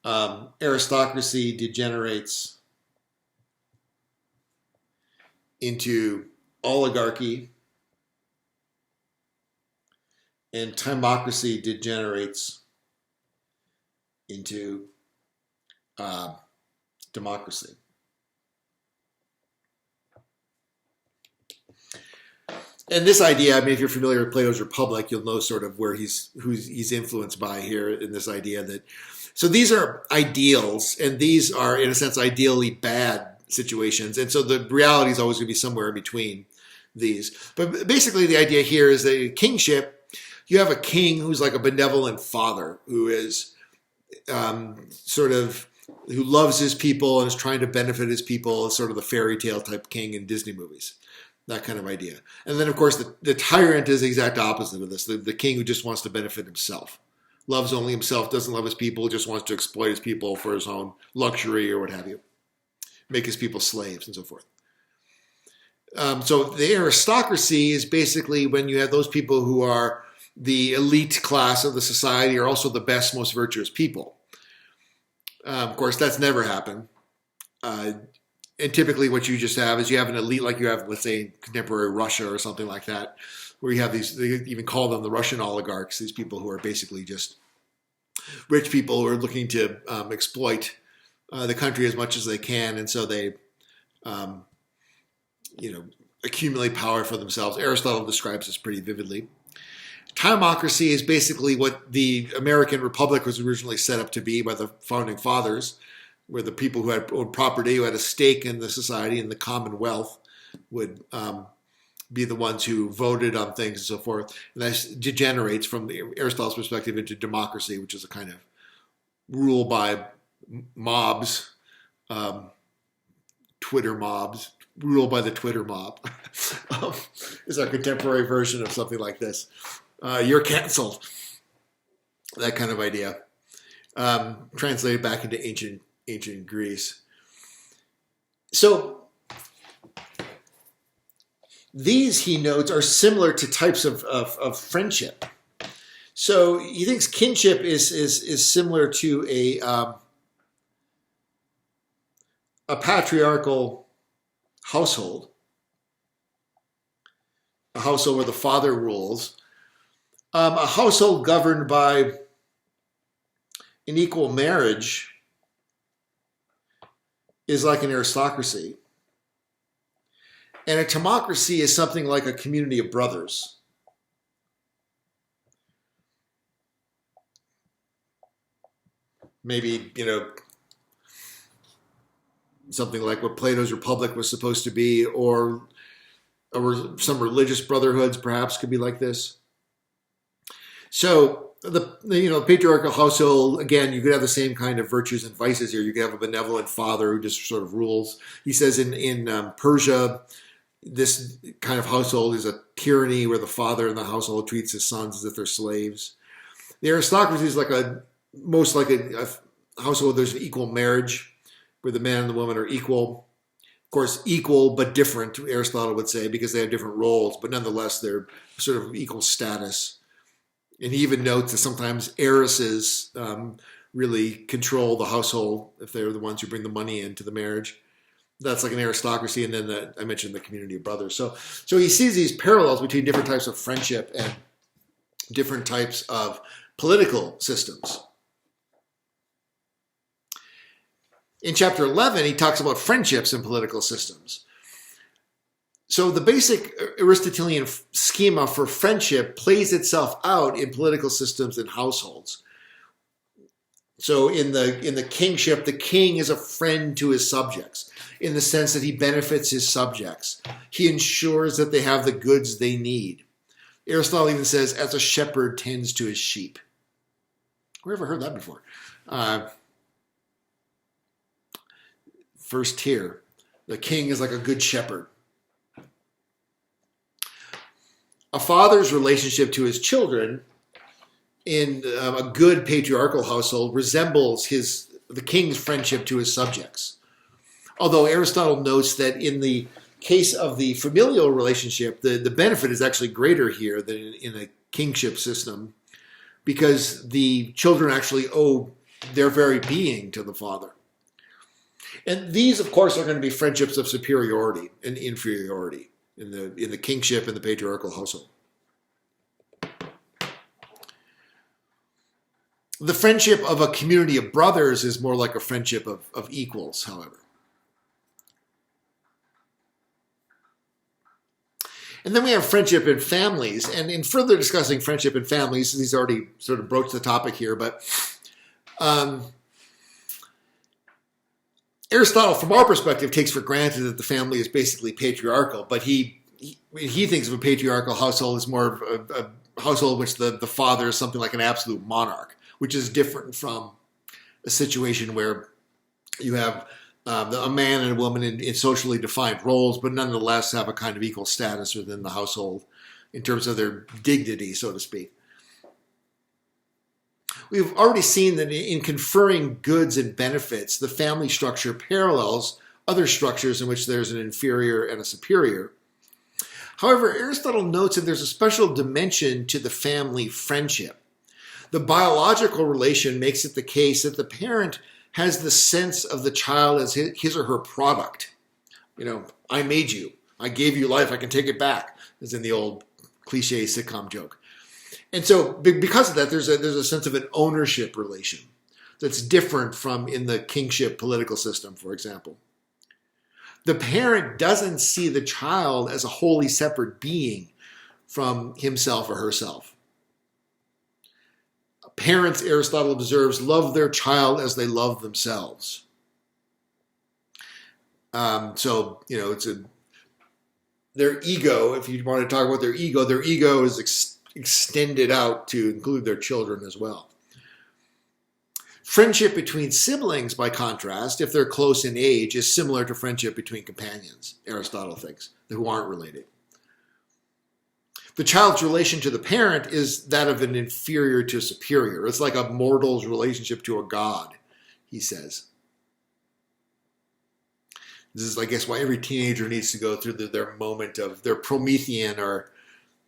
Aristocracy degenerates into oligarchy, and timocracy degenerates into democracy. And this idea, I mean, if you're familiar with Plato's Republic, you'll know sort of who he's influenced by here in this idea that, so these are ideals, and these are, in a sense, ideally bad situations. And so the reality is always going to be somewhere in between these. But basically the idea here is that in kingship, you have a king who's like a benevolent father who is who loves his people and is trying to benefit his people, sort of the fairy tale type king in Disney movies. That kind of idea. And then, of course, the tyrant is the exact opposite of this. The king who just wants to benefit himself. Loves only himself, doesn't love his people, just wants to exploit his people for his own luxury or what have you. Make his people slaves and so forth. So the aristocracy is basically when you have those people who are the elite class of the society are also the best, most virtuous people. Of course, that's never happened. And typically what you just have is you have an elite like you have, let's say, in contemporary Russia or something like that, where you have these, they even call them the Russian oligarchs, these people who are basically just rich people who are looking to exploit the country as much as they can. And so they, accumulate power for themselves. Aristotle describes this pretty vividly. Timocracy is basically what the American Republic was originally set up to be by the founding fathers, where the people who had owned property, who had a stake in the society and the commonwealth, would be the ones who voted on things and so forth. And that degenerates from Aristotle's perspective into democracy, which is a kind of rule by mobs, Twitter mobs, rule by the Twitter mob. Is our contemporary version of something like this. You're canceled. That kind of idea. Translated back into ancient Greece. So these, he notes, are similar to types of friendship. So he thinks kinship is similar to a patriarchal household. a household where the father rules. A household governed by an equal marriage is like an aristocracy. And a democracy is something like a community of brothers. Maybe, something like what Plato's Republic was supposed to be, or some religious brotherhoods perhaps could be like this. So the patriarchal household, again, you could have the same kind of virtues and vices here. You could have a benevolent father who just sort of rules. He says in Persia, this kind of household is a tyranny where the father in the household treats his sons as if they're slaves. The aristocracy is most like a household. There's an equal marriage where the man and the woman are equal. Of course, equal but different, Aristotle would say, because they have different roles, but nonetheless, they're sort of equal status. And he even notes that sometimes heiresses really control the household if they're the ones who bring the money into the marriage. That's like an aristocracy. And then I mentioned the community of brothers. So he sees these parallels between different types of friendship and different types of political systems. In chapter 11, he talks about friendships and political systems. So the basic Aristotelian schema for friendship plays itself out in political systems and households. So in the kingship, the king is a friend to his subjects in the sense that he benefits his subjects. He ensures that they have the goods they need. Aristotle even says, as a shepherd tends to his sheep. Where ever heard that before? First tier. The king is like a good shepherd. A father's relationship to his children in a good patriarchal household resembles the king's friendship to his subjects. Although Aristotle notes that in the case of the familial relationship, the benefit is actually greater here than in a kingship system, because the children actually owe their very being to the father. And these, of course, are going to be friendships of superiority and inferiority in the kingship and the patriarchal household. The friendship of a community of brothers is more like a friendship of equals, however. And then we have friendship in families. And in further discussing friendship in families, he's already sort of broached the topic here, but Aristotle, from our perspective, takes for granted that the family is basically patriarchal, but he thinks of a patriarchal household as more of a household in which the father is something like an absolute monarch, which is different from a situation where you have a man and a woman in socially defined roles, but nonetheless have a kind of equal status within the household in terms of their dignity, so to speak. We've already seen that in conferring goods and benefits, the family structure parallels other structures in which there's an inferior and a superior. However, Aristotle notes that there's a special dimension to the family friendship. The biological relation makes it the case that the parent has the sense of the child as his or her product. I made you. I gave you life. I can take it back, as in the old cliche sitcom joke. And so because of that, there's a sense of an ownership relation that's different from in the kingship political system, for example. The parent doesn't see the child as a wholly separate being from himself or herself. Parents, Aristotle observes, love their child as they love themselves. It's their ego, if you want to talk about their ego is extended out to include their children as well. Friendship between siblings, by contrast, if they're close in age, is similar to friendship between companions, Aristotle thinks, who aren't related. The child's relation to the parent is that of an inferior to a superior. It's like a mortal's relationship to a god, he says. This is, I guess, why every teenager needs to go through their moment of their Promethean or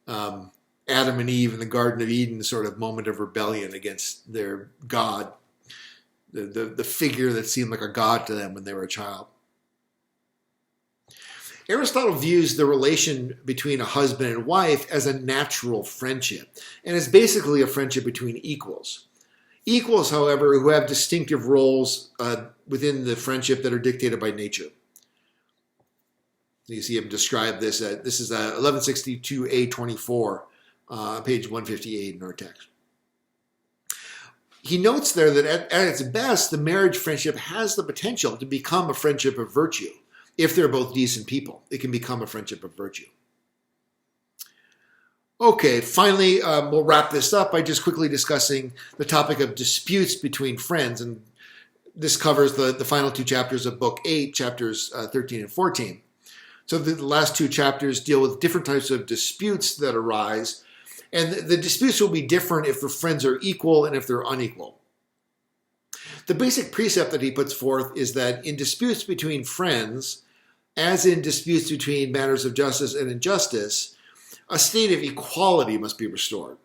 Adam and Eve in the Garden of Eden sort of moment of rebellion against their God, the figure that seemed like a god to them when they were a child. Aristotle views the relation between a husband and wife as a natural friendship, and is basically a friendship between equals. Equals, however, who have distinctive roles within the friendship that are dictated by nature. You see him describe this. This is 1162a24, page 158 in our text. He notes there that at its best, the marriage friendship has the potential to become a friendship of virtue. If they're both decent people, it can become a friendship of virtue. Okay, finally, we'll wrap this up by just quickly discussing the topic of disputes between friends. And this covers the final two chapters of Book 8, chapters 13 and 14. So the last two chapters deal with different types of disputes that arise. And the disputes will be different if the friends are equal and if they're unequal. The basic precept that he puts forth is that in disputes between friends, as in disputes between matters of justice and injustice, a state of equality must be restored.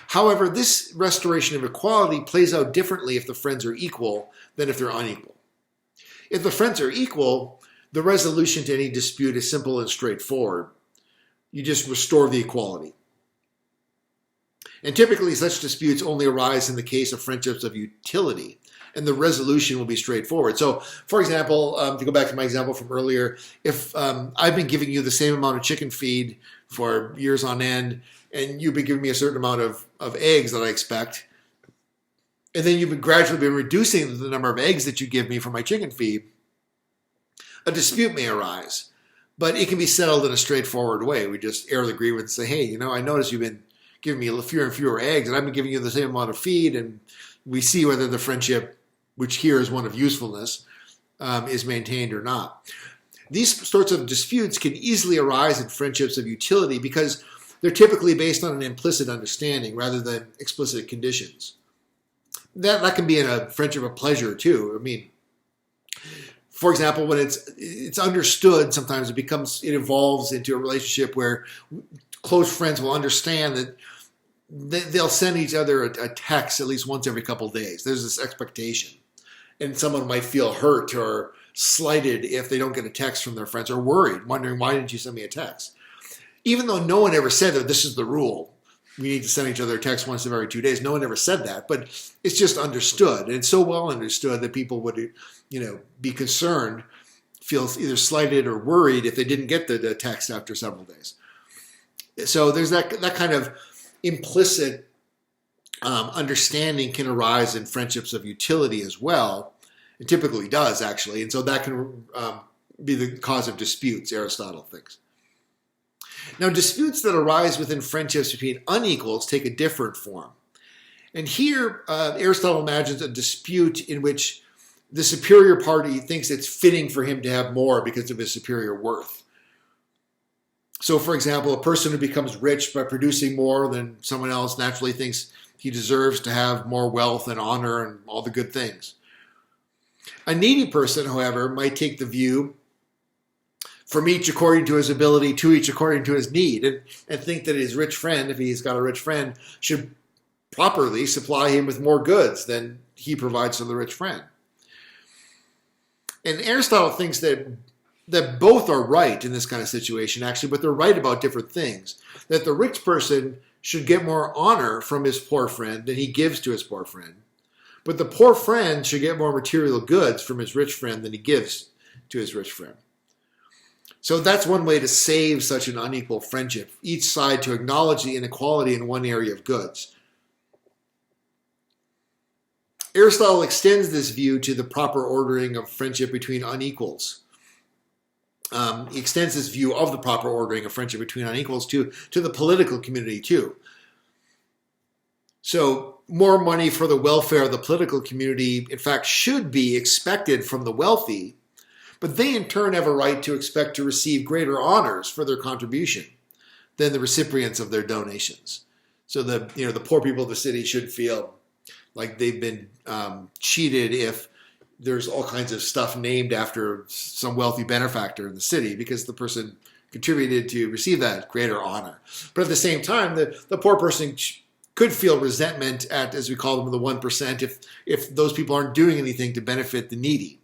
However, this restoration of equality plays out differently if the friends are equal than if they're unequal. If the friends are equal, the resolution to any dispute is simple and straightforward. You just restore the equality. And typically such disputes only arise in the case of friendships of utility, and the resolution will be straightforward. So, for example, to go back to my example from earlier, if I've been giving you the same amount of chicken feed for years on end, and you've been giving me a certain amount of eggs that I expect, and then you've gradually been reducing the number of eggs that you give me for my chicken feed, a dispute may arise. But it can be settled in a straightforward way. We just air the grievance and say, hey, I notice you've been giving me fewer and fewer eggs, and I've been giving you the same amount of feed, and we see whether the friendship, which here is one of usefulness, is maintained or not. These sorts of disputes can easily arise in friendships of utility because they're typically based on an implicit understanding rather than explicit conditions. That can be in a friendship of pleasure too. For example, when it's understood, sometimes it evolves into a relationship where close friends will understand that they'll send each other a text at least once every couple of days. There's this expectation. And someone might feel hurt or slighted if they don't get a text from their friends, or worried, wondering, why didn't you send me a text? Even though no one ever said that this is the rule, we need to send each other a text once every 2 days. No one ever said that, but it's just understood. And it's so well understood that people would, be concerned, feel either slighted or worried if they didn't get the text after several days. So there's that kind of implicit understanding can arise in friendships of utility as well. It typically does, actually. And so that can be the cause of disputes, Aristotle thinks. Now, disputes that arise within friendships between unequals take a different form. And here, Aristotle imagines a dispute in which the superior party thinks it's fitting for him to have more because of his superior worth. So, for example, a person who becomes rich by producing more than someone else naturally thinks he deserves to have more wealth and honor and all the good things. A needy person, however, might take the view, from each according to his ability, to each according to his need, and think that his rich friend, if he's got a rich friend, should properly supply him with more goods than he provides to the rich friend. And Aristotle thinks that both are right in this kind of situation, actually, but they're right about different things. That the rich person should get more honor from his poor friend than he gives to his poor friend. But the poor friend should get more material goods from his rich friend than he gives to his rich friend. So that's one way to save such an unequal friendship, each side to acknowledge the inequality in one area of goods. Aristotle extends this view to the proper ordering of friendship between unequals. He extends this view of the proper ordering of friendship between unequals to the political community too. So more money for the welfare of the political community, in fact, should be expected from the wealthy, but they in turn have a right to expect to receive greater honors for their contribution than the recipients of their donations. So the poor people of the city should feel like they've been cheated if there's all kinds of stuff named after some wealthy benefactor in the city because the person contributed to receive that greater honor. But at the same time, the poor person could feel resentment at, as we call them, the 1%, if those people aren't doing anything to benefit the needy.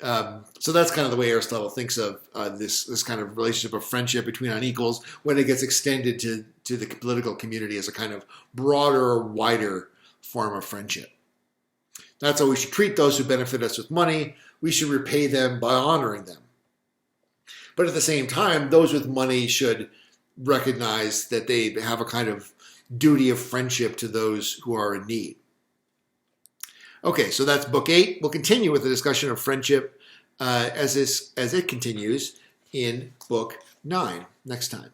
So that's kind of the way Aristotle thinks of this kind of relationship of friendship between unequals when it gets extended to the political community as a kind of broader, wider form of friendship. That's how we should treat those who benefit us with money. We should repay them by honoring them. But at the same time, those with money should recognize that they have a kind of duty of friendship to those who are in need. Okay, so that's Book 8. We'll continue with the discussion of friendship as it continues in Book 9 next time.